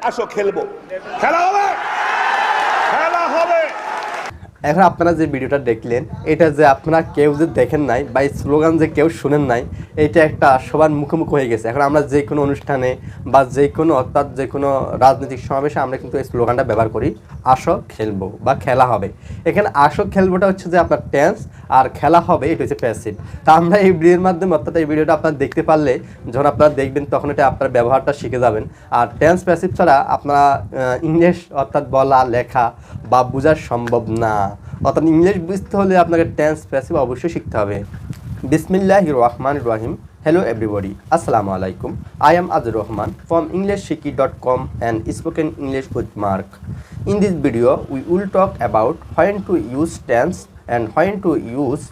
আসো খেলবো, খেলা হবে, খেলা হবে। এখন আপনারা যে ভিডিওটা দেখলেন, এটা যে আপনারা কেউ যে দেখেন নাই বা এই স্লোগান যে কেউ শুনেন নাই, এটা একটা সবার মুখোমুখি হয়ে গেছে। এখন আমরা যে কোনো অনুষ্ঠানে বা যে কোনো অর্থাৎ যে কোনো রাজনৈতিক সমাবেশে আমরা কিন্তু এই স্লোগানটা ব্যবহার করি, আসো খেলবো বা খেলা হবে। এখানে আসো খেলবোটা হচ্ছে যে আপনার টেন্স, আর খেলা হবে এটা হচ্ছে প্যাসিভ। তা আমরা এই ভিডিওর মাধ্যমে অর্থাৎ এই ভিডিওটা আপনারা দেখতে পারলে যখন আপনারা দেখবেন তখন এটা আপনার ব্যবহারটা শিখে যাবেন। আর টেন্স প্যাসিভ ছাড়া আপনারা ইংলিশ অর্থাৎ বলা লেখা বা বোঝা সম্ভব না। অর্থাৎ ইংলিশ বুঝতে হলে আপনাকে টেন্স প্যাসিভ অবশ্যই শিখতে হবে। বিসমিল্লাহির রহমানির রহিম। Hello everybody, Assalamu alaikum. I am Azur Rahman from EnglishShiki.com and Spoken English with Mark. In this video, we will talk about when to use tense and when to use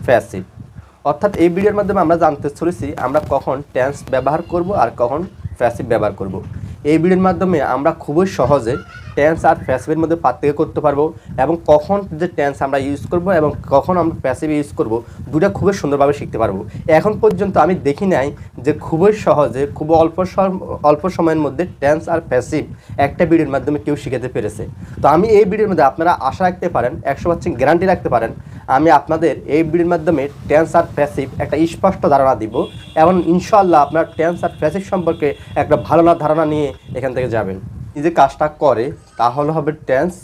passive. অর্থাৎ এই ভিডিওর মাধ্যমে আমরা জানতে চলেছি আমরা কখন tense ব্যবহার করব আর কখন প্যাসিভ ব্যবহার করব। এই ভিডিওর মাধ্যমে আমরা খুবই সহজে টেন্স আর প্যাসিভের মধ্যে পার্থক্য করতে পারবো এবং কখন যে টেন্স আমরা ইউজ করব এবং কখন আমরা প্যাসিভ ইউজ করব, দুটো খুবই সুন্দরভাবে শিখতে পারবো। এখন পর্যন্ত আমি দেখি নাই যে খুবই সহজে খুব অল্প সময়ের মধ্যে টেন্স আর প্যাসিভ একটা ভিডিওর মাধ্যমে কেউ শিখাতে পেরেছে। তো আমি এই ভিডিওর মধ্যে আপনারা আশা রাখতে পারেন, 100% গ্যারান্টি রাখতে পারেন, আমি আপনাদের এই ভিডিওর মাধ্যমে টেন্স আর প্যাসিভ একটা স্পষ্ট ধারণা দিব এবং ইনশাআল্লাহ আপনার টেন্স আর প্যাসিভ সম্পর্কে একটা ভালো ধারণা নিয়ে এখান থেকে যাবেন। যে কাজটা করে তাহলে হবে টেন্স,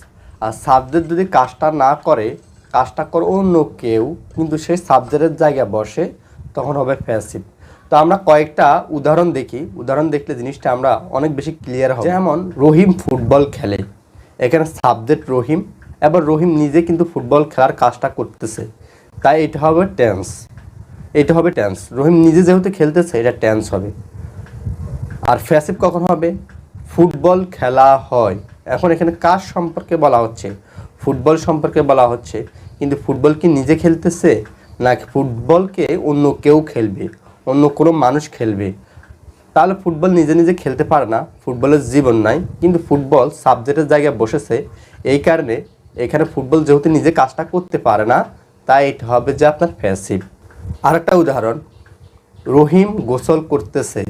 আর সাবজেক্ট যদি কাজটা না করে, কাজটা করে অন্য কেউ কিন্তু সেই সাবজেক্টের জায়গায় বসে, তখন হবে প্যাসিভ। তো আমরা কয়েকটা উদাহরণ দেখি, উদাহরণ দেখলে জিনিসটা আমরা অনেক বেশি ক্লিয়ার হবে। যেমন রহিম ফুটবল খেলে, এখানে সাবজেক্ট রহিম এবং রহিম নিজে কিন্তু ফুটবল খেলার কাজটা করতেছে, তাই এটা হবে টেন্স। এটা হবে টেন্স, রহিম নিজে যেহেতু খেলতেছে এটা টেন্স হবে। আর প্যাসিভ কখন হবে? ফুটবল খেলা হয়, এখন এখানে কার সম্পর্কে বলা হচ্ছে? ফুটবল সম্পর্কে বলা হচ্ছে, কিন্তু ফুটবল কি নিজে খেলতেছে নাকি ফুটবলকে অন্য কেউ খেলবে, অন্য কোনো মানুষ খেলবে? তাহলে ফুটবল নিজে নিজে খেলতে পারে না, ফুটবলের জীবন নাই, কিন্তু ফুটবল সাবজেক্টের জায়গায় বসেছে। এই কারণে এখানে ফুটবল যেহেতু নিজে কাজটা করতে পারে না, তাই এটা হবে যে আপনার প্যাসিভ। আরেকটা উদাহরণ, রহিম গোসল করতেছে,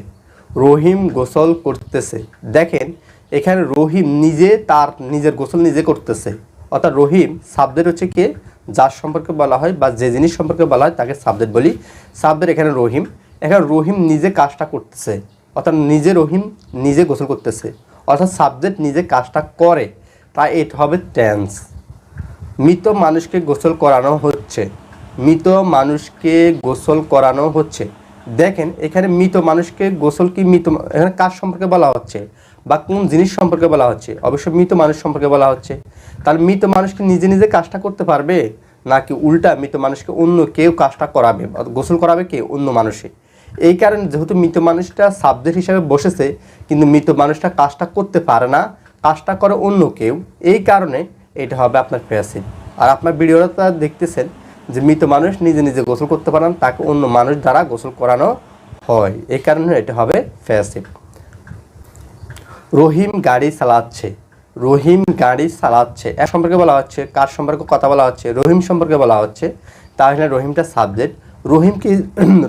রহিম গোসল করতেছে। দেখেন এখানে রহিম নিজে তার নিজের গোসল নিজে করতেছে, অর্থাৎ রহিম সাবজেক্ট হচ্ছে কে, যার সম্পর্কে বলা হয় বা যে জিনিস সম্পর্কে বলা হয় তাকে সাবজেক্ট বলি। সাবজেক্ট এখানে রহিম, এখানে রহিম নিজে কাজটা করতেছে, অর্থাৎ নিজে রহিম নিজে গোসল করতেছে, অর্থাৎ সাবজেক্ট নিজে কাজটা করে, তাই এটা হবে টেন্স। মৃত মানুষকে গোসল করানো হচ্ছে, মৃত মানুষকে গোসল করানো হচ্ছে। দেখেন এখানে মৃত মানুষকে গোসল কি মৃত, এখানে কার সম্পর্কে বলা হচ্ছে বা কোন জিনিস সম্পর্কে বলা হচ্ছে? অবশ্যই মৃত মানুষ সম্পর্কে বলা হচ্ছে। তাহলে মৃত মানুষকে নিজে নিজে কাজটা করতে পারবে নাকি উল্টা মৃত মানুষকে অন্য কেউ কাজটা করাবে, গোসল করাবে কে? অন্য মানুষে। এই কারণে যেহেতু মৃত মানুষটা সাবজেক্ট হিসাবে বসেছে, কিন্তু মৃত মানুষটা কাজটা করতে পারে না, কাজটা করে অন্য কেউ, এই কারণে এটা হবে আপনার প্যাসিভ। আর আপনার ভিডিওটা দেখতেছেন যে মৃত মানুষ নিজে নিজে গোসল করতে পারেন, তাকে অন্য মানুষ দ্বারা গোসল করানো হয়, এই কারণে এটা হবে প্যাসিভ। রহিম গাড়ি চালাচ্ছে, রহিম গাড়ি চালাচ্ছে, এর সম্পর্কে বলা হচ্ছে, কার সম্পর্কে কথা বলা হচ্ছে? রহিম সম্পর্কে বলা হচ্ছে। তাহলে রহিমটা সাবজেক্ট, রহিম কি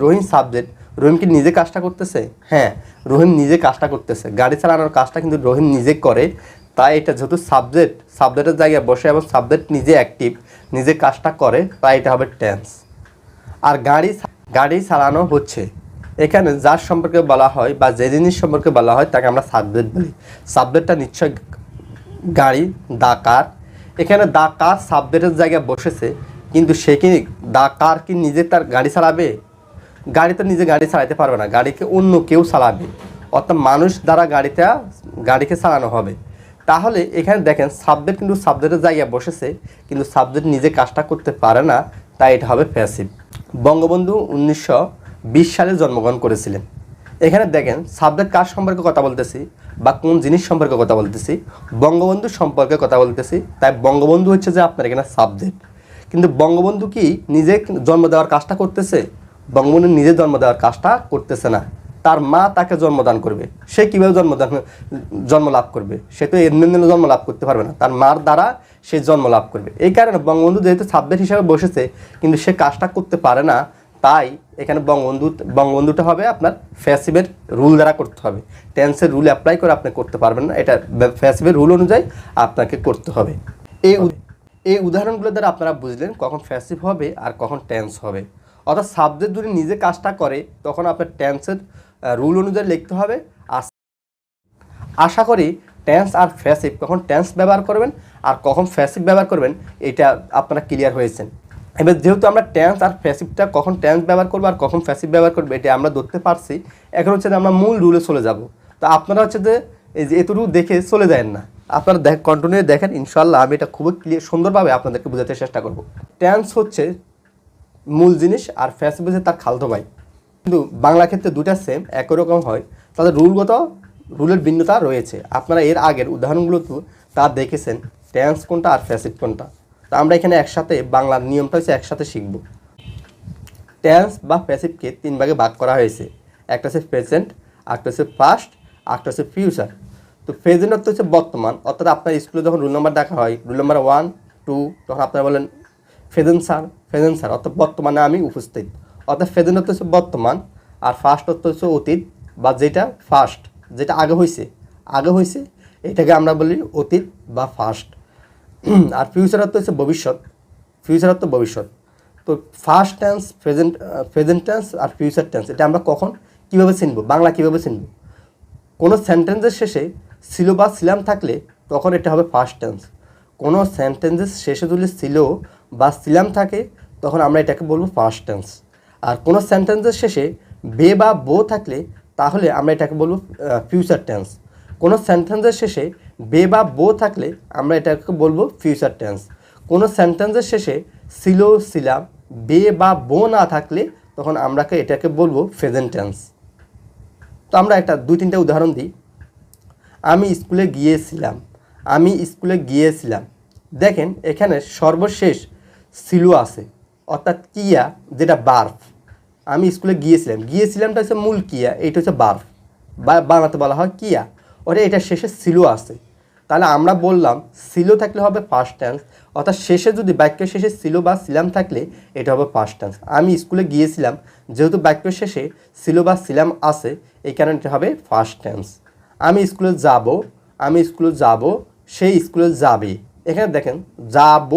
রহিম সাবজেক্ট, রহিম কি নিজে কাজটা করতেছে? হ্যাঁ, রহিম নিজে কাজটা করতেছে, গাড়ি চালানোর কাজটা কিন্তু রহিম নিজে করে, তাই এটা যেহেতু সাবজেক্ট, সাবজেক্টের জায়গায় বসে এবং সাবজেক্ট নিজে অ্যাক্টিভ, নিজে কাজটা করে, তাই এটা হবে টেন্স। আর গাড়ি চালানো হচ্ছে, এখানে যার সম্পর্কে বলা হয় বা যে জিনিস সম্পর্কে বলা হয় তাকে আমরা সাবজেক্ট বলি। সাবজেক্টটা নিশ্চয় গাড়ি, দা কার। এখানে দা কার সাবজেক্টের জায়গায় বসেছে, কিন্তু সে কি দা কার কি নিজে তার গাড়ি চালাবে? গাড়ি তো নিজে গাড়ি চালাতে পারবে না, গাড়িকে অন্য কেউ চালাবে, অর্থাৎ মানুষ দ্বারা গাড়িকে চালানো হবে। তাহলে এখানে দেখেন সাবজেক্ট কিন্তু সাবজেক্টের জায়গায় বসেছে, কিন্তু সাবজেক্ট নিজে কাজটা করতে পারে না, তাই এটা হবে প্যাসিভ। বঙ্গবন্ধু 1920 সালে জন্মগ্রহণ করেছিলেন। এখানে দেখেন সাবজেক্ট কার সম্পর্কে কথা বলতেছি বা কোন জিনিস সম্পর্কে কথা বলতেছি? বঙ্গবন্ধু সম্পর্কে কথা বলতেছি, তাই বঙ্গবন্ধু হচ্ছে যে আপনার এখানে সাবজেক্ট। কিন্তু বঙ্গবন্ধু কি নিজে জন্ম দেওয়ার কাজটা করতেছে? বঙ্গবন্ধু নিজে জন্ম দেওয়ার কাজটা করতেছে না, তার মা তাকে জন্মদান করবে। সে কীভাবে জন্ম লাভ করবে? সে তো এমনি জন্ম লাভ করতে পারবে না, তার মার দ্বারা সে জন্ম লাভ করবে। এই কারণে বঙ্গবন্ধু যেহেতু সাবজেক্ট হিসাবে বসেছে, কিন্তু সে কাজটা করতে পারে না, তাই এখানে বঙ্গবন্ধুটা হবে আপনার ফ্যাসিভের রুল দ্বারা করতে হবে। টেন্সের রুল অ্যাপ্লাই করে আপনি করতে পারবেন না, এটা ফ্যাসিভের রুল অনুযায়ী আপনাকে করতে হবে। এই উদাহরণগুলো দ্বারা আপনারা বুঝলেন কখন ফ্যাসিভ হবে আর কখন টেন্স হবে। অর্থাৎ সাবজেক্ট যদি নিজে কাজটা করে তখন আপনার টেন্সের রুল অনুযায়ী লিখতে হবে। আশা করি টেন্স আর ফ্যাসিভ কখন টেন্স ব্যবহার করবেন আর কখন ফ্যাসিভ ব্যবহার করবেন এটা আপনারা ক্লিয়ার হয়েছেন। এবার যেহেতু আমরা টেন্স আর ফ্যাসিভটা কখন টেন্স ব্যবহার করবো আর কখন ফ্যাসিভ ব্যবহার করবো এটা আমরা ধরতে পারছি, এখন হচ্ছে যে আমরা মূল রুলে চলে যাব। তো আপনারা হচ্ছে যে এই যে এতটুকু দেখে চলে যায় না, আপনারা কন্টিনিউ দেখেন, ইনশাল্লাহ আমি এটা খুবই ক্লিয়ার সুন্দরভাবে আপনাদেরকে বোঝাতে চেষ্টা করব। টেন্স হচ্ছে মূল জিনিস আর ফ্যাসিভ হচ্ছে তার খালতো ভাই, কিন্তু বাংলা ক্ষেত্রে দুটা সেম একই রকম হয়, তাদের রুলের ভিন্নতা রয়েছে। আপনারা এর আগের উদাহরণগুলো তো তা দেখেছেন টেন্স কোনটা আর ফ্যাসিভ কোনটা। তো আমরা এখানে একসাথে বাংলার নিয়মটা হচ্ছে একসাথে শিখব। টেন্স বা প্যাসিভকে 3 ভাগে ভাগ করা হয়েছে, একটা হচ্ছে প্রেজেন্ট, একটা হচ্ছে পাস্ট, একটা হচ্ছে ফিউচার। তো প্রেজেন্ট অর্থ হচ্ছে বর্তমান, অর্থাৎ আপনার স্কুলে যখন রুল নাম্বার দেখা হয়, রুল নাম্বার 1, 2, তখন আপনারা বলেন প্রেজেন্ট স্যার অর্থাৎ বর্তমানে আমি উপস্থিত, অর্থাৎ প্রেজেন্ট অর্থ হচ্ছে বর্তমান। আর ফার্স্ট অর্থ হচ্ছে অতীত বা যেটা আগে হয়েছে এটাকে আমরা বলি অতীত বা ফার্স্ট। আর ফিউচার অর্থ হচ্ছে ভবিষ্যৎ। তো ফার্স্ট টেন্স, প্রেজেন্ট টেন্স আর ফিউচার টেন্স এটা আমরা কীভাবে চিনব, বাংলা কীভাবে চিনব? কোনো সেন্টেন্সের শেষে ছিল বা ছিলাম থাকলে তখন এটা হবে ফার্স্ট টেন্স। কোনো সেন্টেন্সের শেষে যদি ছিল বা ছিলাম থাকে তখন আমরা এটাকে বলবো ফার্স্ট টেন্স। আর কোনো সেন্টেন্সের শেষে বে বা বো থাকলে তাহলে আমরা এটাকে বলবো ফিউচার টেন্স। কোনো সেন্টেন্সের শেষে বে বা বো থাকলে আমরা এটাকে বলবো ফিউচার টেন্স। কোনো সেন্টেন্সের শেষে ছিলাম বে বা বো না থাকলে তখন আমরা এটাকে বলবো প্রেজেন্ট টেন্স। তো আমরা 2-3টা উদাহরণ দিই। আমি স্কুলে গিয়েছিলাম। দেখেন এখানে সর্বশেষ ছিল আছে, অর্থাৎ কিয়া যেটা বার্ফ। আমি স্কুলে গিয়েছিলামটা হচ্ছে মূল কিয়া, এইটা হচ্ছে বার্ফ, বাংলাতে বলা হয় কিয়া, ওটা এটা শেষে ছিল আছে। তাহলে আমরা বললাম ছিল থাকলে হবে ফার্স্ট টেন্স, অর্থাৎ শেষে যদি বাক্যের শেষে ছিল বা ছিলাম থাকলে এটা হবে ফার্স্ট টেন্স। আমি স্কুলে গিয়েছিলাম, যেহেতু বাক্যের শেষে ছিল বা ছিলাম আছে এই কারণে এটা হবে ফার্স্ট টেন্স। আমি স্কুলে যাব, সেই স্কুলে যাবে। এখানে দেখেন যাব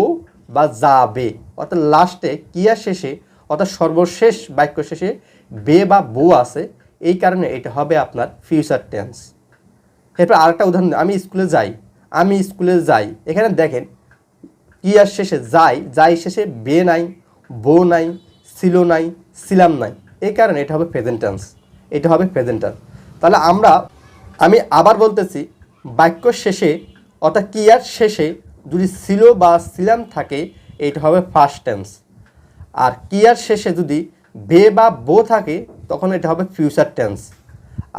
বা যাবে, অর্থাৎ লাস্টে কিয়া শেষে অর্থাৎ সর্বশেষ বাক্য শেষে বে বা বো আছে, এই কারণে এটা হবে আপনার ফিউচার টেন্স। এরপর আরেকটা উদাহরণ, আমি স্কুলে যাই। এখানে দেখেন কিয়ার শেষে যাই শেষে বে নাই, বো নাই, ছিল নাই, ছিলাম নাই, এই কারণে এটা হবে প্রেজেন্ট টেন্স। তাহলে আমি আবার বলতেছি, বাক্য শেষে অর্থাৎ কিয়ার শেষে যদি ছিল বা ছিলাম থাকে এটা হবে ফার্স্ট টেন্স। আর কিয়ার শেষে যদি বে বা বো থাকে তখন এটা হবে ফিউচার টেন্স।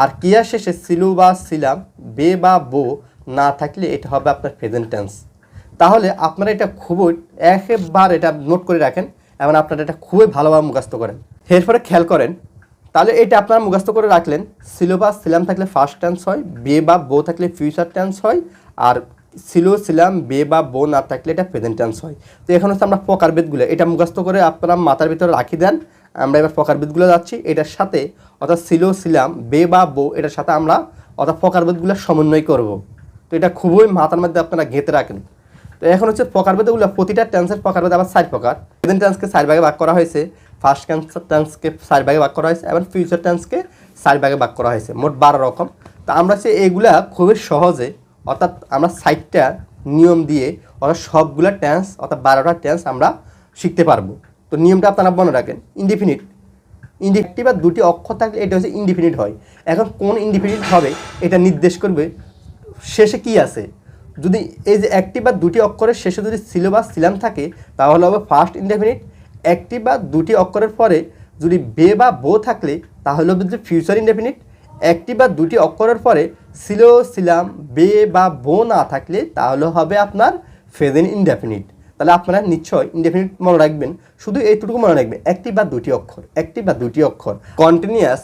আর কিয়ার শেষে ছিল বা ছিলাম বে বা বো না থাকলে এটা হবে আপনার প্রেজেন্ট টেন্স। তাহলে আপনারা এটা একবার এটা নোট করে রাখেন এবং আপনারা এটা খুবই ভালোভাবে মুখস্থ করেন। এরপরে খেয়াল করেন, তাহলে এটা আপনারা মুখস্থ করে রাখলেন, ছিল বা ছিলাম থাকলে ফার্স্ট টেন্স হয়, বে বা বো থাকলে ফিউচার টেন্স হয়, আর ছিলাম বে বা বো না থাকলে এটা প্রেজেন্ট টেন্স হয়। তো এখন হচ্ছে আমরা প্রকারভেদগুলো এটা মুখস্থ করে আপনারা মাথার ভিতরে রাখি দেন। আমরা এবার প্রকারভেদগুলো যাচ্ছি, এটার সাথে অর্থাৎ ছিলাম বে বা বো এটার সাথে আমরা অর্থাৎ প্রকারভেদগুলো সমন্বয় করব। তো এটা খুবই মাথার মধ্যে আপনারা গেঁথে রাখেন। তো এখন হচ্ছে প্রকারভেদগুলো, প্রতিটা টেন্সের প্রকারভেদ আবার 4 প্রকার। প্রেজেন্ট টেন্সকে 4 ভাগে ভাগ করা হয়েছে, ফার্স্ট টেন্সকে 4 ভাগে ভাগ করা হয়েছে এবং ফিউচার টেন্সকে 4 ভাগে ভাগ করা হয়েছে, মোট 12 রকম। তো আমরা হচ্ছে এইগুলা খুবই সহজে অর্থাৎ আমরা 4টা নিয়ম দিয়ে অর্থাৎ সবগুলা টেন্স অর্থাৎ 12টা টেন্স আমরা শিখতে পারবো। তো নিয়মটা আপনারা মনে রাখেন, ইনডিফিনিট বা 2টি অক্ষর থাকলে এটা হচ্ছে ইনডিফিনিট হয়। এখন কোন ইনডিফিনিট হবে এটা নির্দেশ করবে শেষে কি আছে। যদি এই যে 1টি বা 2টি অক্ষরের শেষে যদি ছিল বা ছিলাম থাকে তাহলে হবে ফার্স্ট ইনডিফিনিট। 1টি বা 2টি অক্ষরের পরে যদি বে বা বো থাকলে তাহলে হবে যে ফিউচার ইনডিফিনিট। 1টি বা 2টি অক্ষরের পরে ছিলাম বে বা বো না থাকলে তাহলে হবে আপনার প্রেজেন্ট ইনডেফিনিট। তাহলে আপনারা নিশ্চয় ইনডেফিনিট মনে রাখবেন, শুধু এইটুকু মনে রাখবেন 1টি বা 2টি অক্ষর। কন্টিনিউয়াস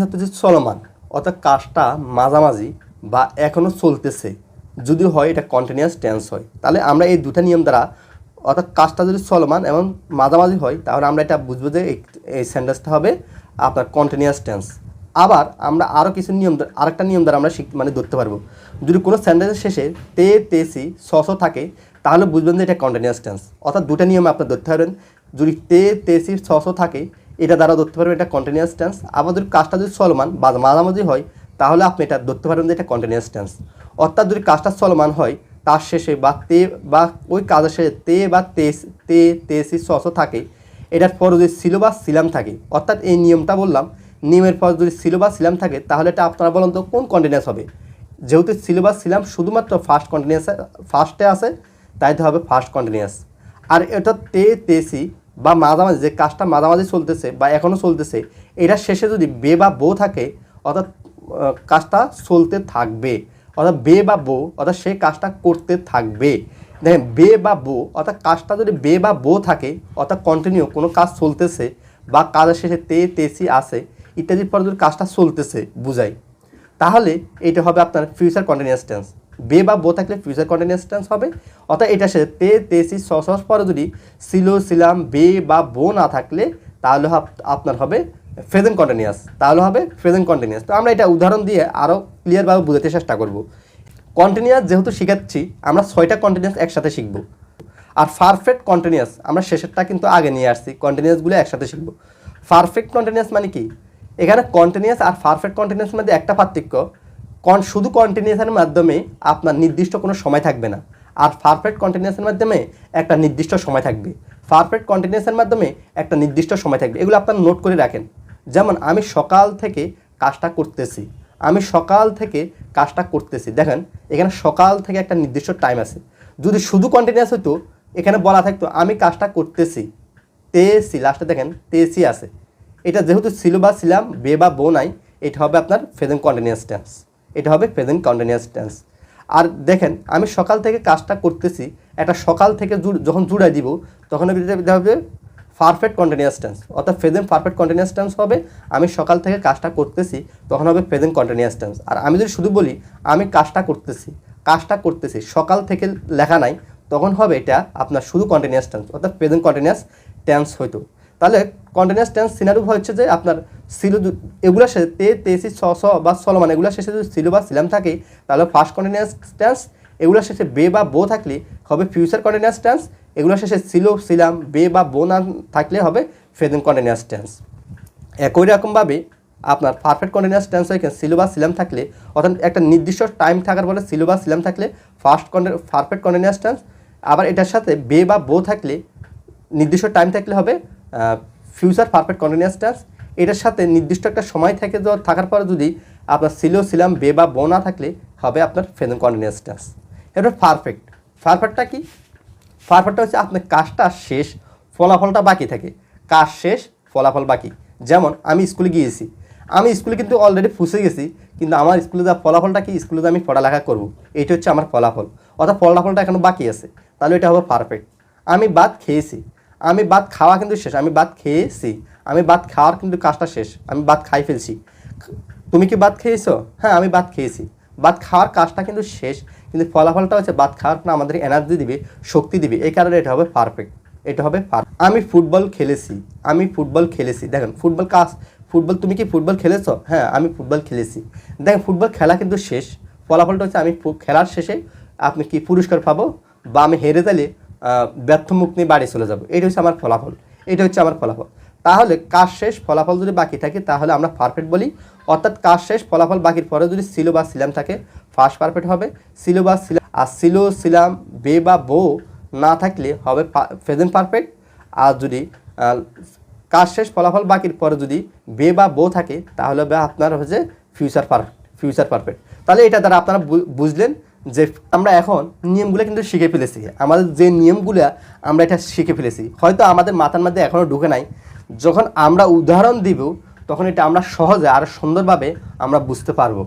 হচ্ছে চলমান, অর্থাৎ কাজটা মাঝামাঝি বা এখনও চলতেছে যদি হয় এটা কন্টিনিউয়াস টেন্স হয়। তাহলে আমরা এই 2টা নিয়ম দ্বারা অর্থাৎ কাজটা যদি চলমান এবং মাঝামাঝি হয় তাহলে আমরা এটা বুঝবো যে এই সেন্টেন্সটা হবে আপনার কন্টিনিউয়াস টেন্স। আবার আমরা আরও কিছু নিয়ম, আরেকটা নিয়ম দ্বারা আমরা মানে ধরতে পারবো, যদি কোনো সেন্টেন্সের শেষে তে, তেসি, সস থাকে তাহলে বুঝবেন যে এটা কন্টিনিউয়াস টেন্স। অর্থাৎ দুটা নিয়ম আপনার ধরতে পারবেন, যদি তে, তেসি, সসও থাকে এটা দ্বারা ধরতে পারবেন এটা কন্টিনিউয়াস টেন্স। আবার যদি কাজটা যদি চলমান বা মাঝামাঝি হয় তাহলে আপনি এটা ধরতে পারবেন যে এটা কন্টিনিউয়াস টেন্স। অর্থাৎ যদি কাজটা চলমান হয় তার শেষে বা তে বা ওই কাজের শেষে তে বা তেসি সসও থাকে, এটার পর যদি ছিল বা ছিলাম থাকে, অর্থাৎ এই নিয়মটা বললাম, নিয়মের পর যদি ছিল বা ছিলাম থাকে তাহলে এটা আপনারা বলুন তো কোন কন্টিনিউয়াস হবে। যেহেতু ছিল বা ছিলাম শুধুমাত্র ফার্স্টে আছে তাই তো হবে ফার্স্ট কন্টিনিউয়াস। আর এটা তে, তেসি বা মাঝামাঝি, যে কাজটা মাঝামাঝি চলতেছে বা এখনও চলতেছে, এটার শেষে যদি বে বা বো থাকে অর্থাৎ কাজটা চলতে থাকবে, অর্থাৎ বে বা বো অর্থাৎ সেই কাজটা করতে থাকবে। দেখেন বে বা বো অর্থাৎ কাজটা যদি বে বা বো থাকে অর্থাৎ কন্টিনিউ কোনো কাজ চলতেছে বা কাজের শেষে তে, তেসি আছে ইত্যাদির পর যদি কাজটা চলতেছে বুঝাই, তাহলে এটা হবে আপনার ফিউচার কন্টিনিউয়াস টেন্স। বে বা বো থাকলে ফিউচার কন্টিনিউয়াস টেন্স হবে। অর্থাৎ এটা সাথে তে, তেসি, সস পরে যদি ছিল, ছিলাম, বে বা বো না থাকলে তাহলে আপনার হবে প্রেজেন্ট কন্টিনিউয়াস, তাহলে হবে প্রেজেন্ট কন্টিনিউয়াস। তো আমরা এটা উদাহরণ দিয়ে আরও ক্লিয়ারভাবে বোঝাতে চেষ্টা করব। কন্টিনিউয়াস যেহেতু শেখাচ্ছি আমরা 6টা কন্টিনিউয়াস একসাথে শিখব। আর পারফেক্ট কন্টিনিউয়াস আমরা শেষেরটা কিন্তু আগে নিয়ে আসছি, কন্টিনিউয়াসগুলো একসাথে শিখব। পারফেক্ট কন্টিনিউয়াস মানে কি, এখানে কন্টিনিউয়াস আর পারফেক্ট কন্টিনিউয়াস মধ্যে একটা পার্থক্য, শুধু কন্টিনিউয়াসের মাধ্যমে আপনার নির্দিষ্ট কোনো সময় থাকবে না, আর পারফেক্ট কন্টিনিউয়াসের মাধ্যমে একটা নির্দিষ্ট সময় থাকবে। পারফেক্ট কন্টিনিউয়াসের মাধ্যমে একটা নির্দিষ্ট সময় থাকবে, এগুলো আপনারা নোট করে রাখেন। যেমন আমি সকাল থেকে কাজটা করতেছি, আমি সকাল থেকে কাজটা করতেছি, দেখেন এখানে সকাল থেকে একটা নির্দিষ্ট টাইম আছে। যদি শুধু কন্টিনিউয়াস হতো এখানে বলা থাকতো আমি কাজটা করতেছি, তেসি, লাস্টে দেখেন তেসি আছে, এটা যেহেতু ছিল বা ছিলাম, বে বা বো নাই, এটা হবে আপনার প্রেজেন্ট কন্টিনিউয়াস টেন্স, এটা হবে প্রেজেন্ট কন্টিনিউয়াস টেন্স। আর দেখেন আমি সকাল থেকে কাজটা করতেছি, একটা সকাল থেকে যখন জুড়াই দিব তখন এটা হবে পারফেক্ট কন্টিনিউয়াস টেন্স, অর্থাৎ প্রেজেন্ট পারফেক্ট কন্টিনিউয়াস টেন্স হবে। আমি সকাল থেকে কাজটা করতেছি তখন হবে প্রেজেন্ট কন্টিনিউয়াস টেন্স। আর আমি যদি শুধু বলি আমি কাজটা করতেছি সকাল থেকে লেখা নাই, তখন হবে এটা আপনার শুধু কন্টিনিউয়াস টেন্স, অর্থাৎ প্রেজেন্ট কন্টিনিউয়াস টেন্স হইতো। তাহলে কন্টিনিউয়াস টেন্স সিনারিও হচ্ছে যে আপনার ছিল, এগুলোর সাথে তে, তেসি, স বা চলমান এগুলোর শেষে যদি ছিল বা ছিলাম থাকে তাহলে ফার্স্ট কন্টিনিউয়াস টেন্স। এগুলোর শেষে বে বা বো থাকলে হবে ফিউচার কন্টিনিউয়াস টেন্স। এগুলোর শেষে ছিল, ছিলাম, বে বা বো না থাকলে হবে প্রেজেন্ট কন্টিনিউয়াস টেন্স। একই রকমভাবে আপনার পারফেক্ট কন্টিনিউয়াস টেন্স হয় ছিল বা ছিলাম থাকলে, অর্থাৎ একটা নির্দিষ্ট টাইম থাকার পরে ছিল বা ছিলাম থাকলে পারফেক্ট কন্টিনিউয়াস টেন্স। আবার এটার সাথে বে বা বো থাকলে নির্দিষ্ট টাইম থাকলে হবে ফিউচার পারফেক্ট কন্টিনিউয়াস টেন্স। এটার সাথে নির্দিষ্ট একটা সময় থাকার পরে যদি আপনার ছিল, ছিলাম, বে বা বো না থাকলে হবে আপনার প্রেজেন্ট কন্টিনিউয়াস টেন্স। এবার পারফেক্টটা কি, পারফেক্টটা হচ্ছে আপনার কাজটা শেষ, ফলাফলটা বাকি থাকে, কাজ শেষ, ফলাফল বাকি। যেমন আমি স্কুলে গিয়েছি, আমি স্কুলে কিন্তু অলরেডি ফুসে গেছি, কিন্তু আমার স্কুলে যা ফলাফলটা কি, স্কুলে আমি পড়ালেখা করব, এইটা হচ্ছে আমার ফলাফল, অর্থাৎ ফলাফলটা এখনও বাকি আছে, তাহলে এটা হবে পারফেক্ট। আমি ভাত খেয়েছি, আমি ভাত খাওয়া কিন্তু শেষ, আমি ভাত খেয়েছি, আমি ভাত খাওয়ার কিন্তু কাজটা শেষ, আমি ভাত খাই ফেলছি। তুমি কি ভাত খেয়েছো? হ্যাঁ আমি ভাত খেয়েছি, ভাত খাওয়ার কাজটা কিন্তু শেষ, কিন্তু ফলাফলটা হচ্ছে ভাত খাওয়ার পর আমাদের এনার্জি দিবে, শক্তি দিবে, এই কারণে এটা হবে পারফেক্ট, এটা হবে আমি ফুটবল খেলেছি, দেখেন ফুটবল তুমি কি ফুটবল খেলেছো? হ্যাঁ আমি ফুটবল খেলেছি। দেখেন ফুটবল খেলা কিন্তু শেষ, ফলাফলটা হচ্ছে আমি খেলার শেষে আপনি কি পুরস্কার পাবো, বা আমি হেরে গেলে ব্যর্থ মুখ নিয়ে বাড়ি চলে যাবো, এটা হচ্ছে আমার ফলাফল, এটা হচ্ছে আমার ফলাফল। তাহলে কাজ শেষ, ফলাফল যদি বাকি থাকে তাহলে আমরা পারফেক্ট বলি, অর্থাৎ কাজ শেষ, ফলাফল বাকির পরে যদি ছিল বা ছিলাম থাকে ফার্স্ট পারফেক্ট হবে, ছিল বা ছিলাম, আর ছিল, ছিলাম, বে বা বো না থাকলে হবে প্রেজেন্ট পারফেক্ট। আর যদি কাজ শেষ, ফলাফল বাকির পরে যদি বে বা বো থাকে তাহলে আপনার হচ্ছে ফিউচার পারফেক্ট। তাহলে এটা দ্বারা আপনারা বুঝলেন যে আমরা এখন নিয়মগুলো কিন্তু শিখে ফেলেছি, আমাদের যে নিয়মগুলো আমরা এটা শিখে ফেলেছি, হয়তো আমাদের মাথার মধ্যে এখনও ঢুকে নাই। যখন আমরা উদাহরণ দিব তখন এটা আমরা সহজে আর সুন্দরভাবে আমরা বুঝতে পারবো।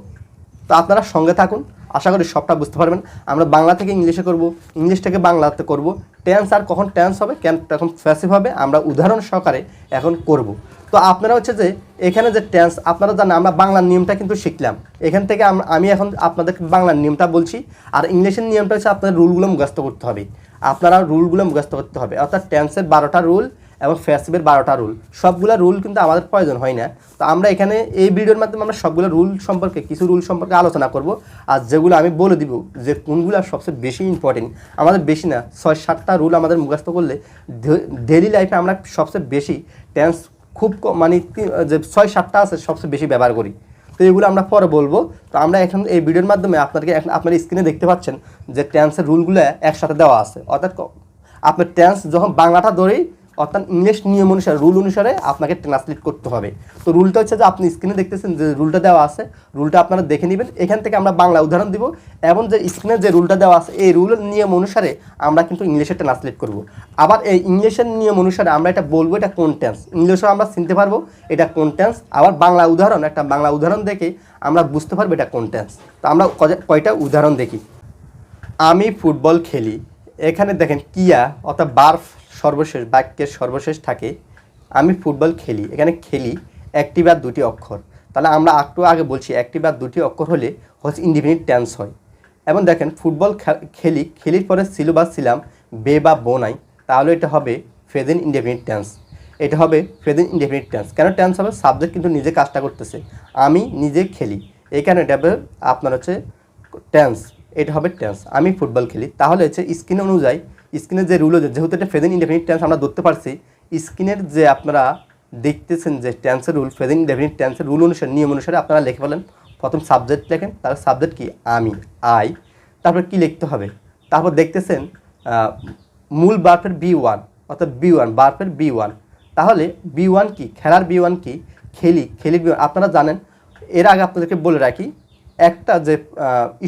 তো আপনারা সঙ্গে থাকুন, আশা করি সবটা বুঝতে পারবেন। আমরা বাংলা থেকে ইংলিশে করব, ইংলিশ থেকে বাংলাতে করব। টেন্স আর কখন টেন্স হবে, কখন প্যাসিভ হবে, আমরা উদাহরণ সহকারে এখন করব। তো আপনারা হচ্ছে যে এখানে যে টেন্স আপনারা জানেন, আমরা বাংলার নিয়মটা কিন্তু শিখলাম। এখান থেকে আমি এখন আপনাদেরকে বাংলার নিয়মটা বলছি, আর ইংলিশের নিয়মটা হচ্ছে আপনাদের রুলগুলো মুখস্থ করতে হবে। আপনারা রুলগুলো মুখস্থ করতে হবে, অর্থাৎ টেন্সের 12টা রুল এবং প্যাসিভের 12টা রুল। সবগুলো রুল কিন্তু আমাদের প্রয়োজন হয় না। তো আমরা এখানে এই ভিডিওর মাধ্যমে আমরা সবগুলো রুল সম্পর্কে, কিছু রুল সম্পর্কে আলোচনা করব। আর যেগুলো আমি বলে দিব যে কোনগুলো সবচেয়ে বেশি ইম্পর্টেন্ট, আমাদের বেশি না 6-7টা রুল আমাদের মুখস্থ করলে ডেইলি লাইফে আমরা সবচেয়ে বেশি টেন্স খুব মানে যে 6-7টা আছে সবচেয়ে বেশি ব্যবহার করি। তো এগুলো আমরা পরে বলবো। তো আমরা এখন এই ভিডিওর মাধ্যমে আপনাদেরকে এখন আপনার স্ক্রিনে দেখতে পাচ্ছেন যে টেন্সের রুলগুলো একসাথে দেওয়া আছে। অর্থাৎ আপনার টেন্স যখন বাংলাটা ধরেই, অর্থাৎ ইংলিশ নিয়ম অনুসারে, রুল অনুসারে আপনাকে ট্রান্সলেট করতে হবে। তো রুলটা হচ্ছে যে আপনি স্ক্রিনে দেখতেছেন যে রুলটা দেওয়া আছে, রুলটা আপনারা দেখে নেবেন। এখান থেকে আমরা বাংলা উদাহরণ দিব, এবং যে স্ক্রিনে যে রুলটা দেওয়া আছে এই রুলের নিয়ম অনুসারে আমরা কিন্তু ইংলিশে ট্রান্সলেট করব। আবার এই ইংলিশের নিয়ম অনুসারে আমরা এটা বলবো এটা কোন টেন্স, ইংলিশেও আমরা চিনতে পারবো এটা কোন টেন্স। আবার বাংলা উদাহরণ, একটা বাংলা উদাহরণ দেখে আমরা বুঝতে পারবো এটা কোন টেন্স। তো আমরা কয়টা উদাহরণ দেখি। আমি ফুটবল খেলি, এখানে দেখেন কিয়া অর্থাৎ বার্ফ সর্বশেষ, বাক্যের সর্বশেষ থাকে আমি ফুটবল খেলি। এখানে খেলি একটি বা দুটি অক্ষর, তাহলে আমরা একটু আগে বলছি একটি বা দুটি অক্ষর হলে হচ্ছে ইনডিফিনিট টেন্স হয়। এবং দেখেন ফুটবল খেলি, খেলির পরে ছিল বা ছিলাম বে বা বো নাই, তাহলে এটা হবে প্রেজেন্ট ইনডিফিনিট টেন্স। এটা হবে প্রেজেন্ট ইনডিফিনিট টেন্স। কেন টেন্স হবে? সাবজেক্ট কিন্তু নিজে কাজটা করতেছে, আমি নিজে খেলি, এইখানে এটা হবে আপনার হচ্ছে টেন্স, এটা হবে টেন্স। আমি ফুটবল খেলি, তাহলে হচ্ছে স্ক্রিন অনুযায়ী, স্ক্রিনের যে রুল, যেহেতু এটা প্রেজেন্ট ইনডেফিনিট টেন্স আমরা ধরতে পারছি, স্ক্রিনের যে আপনারা দেখতেছেন যে টেন্সের রুল, প্রেজেন্ট ইনডেফিনিট টেন্সের রুল অনুসারে, নিয়ম অনুসারে আপনারা লিখে বলেন। প্রথম সাবজেক্ট লেখেন, তারপর সাবজেক্ট কি আমি, আই, তারপর কি লিখতে হবে, তারপর দেখতেছেন মূল বার্ফের B1, অর্থাৎ B1 বার্ফের B1। তাহলে B1 কি, খেলার B1 কি, খেলি, খেলির B1। আপনারা জানেন, এর আগে আপনাদেরকে বলে রাখি, একটা যে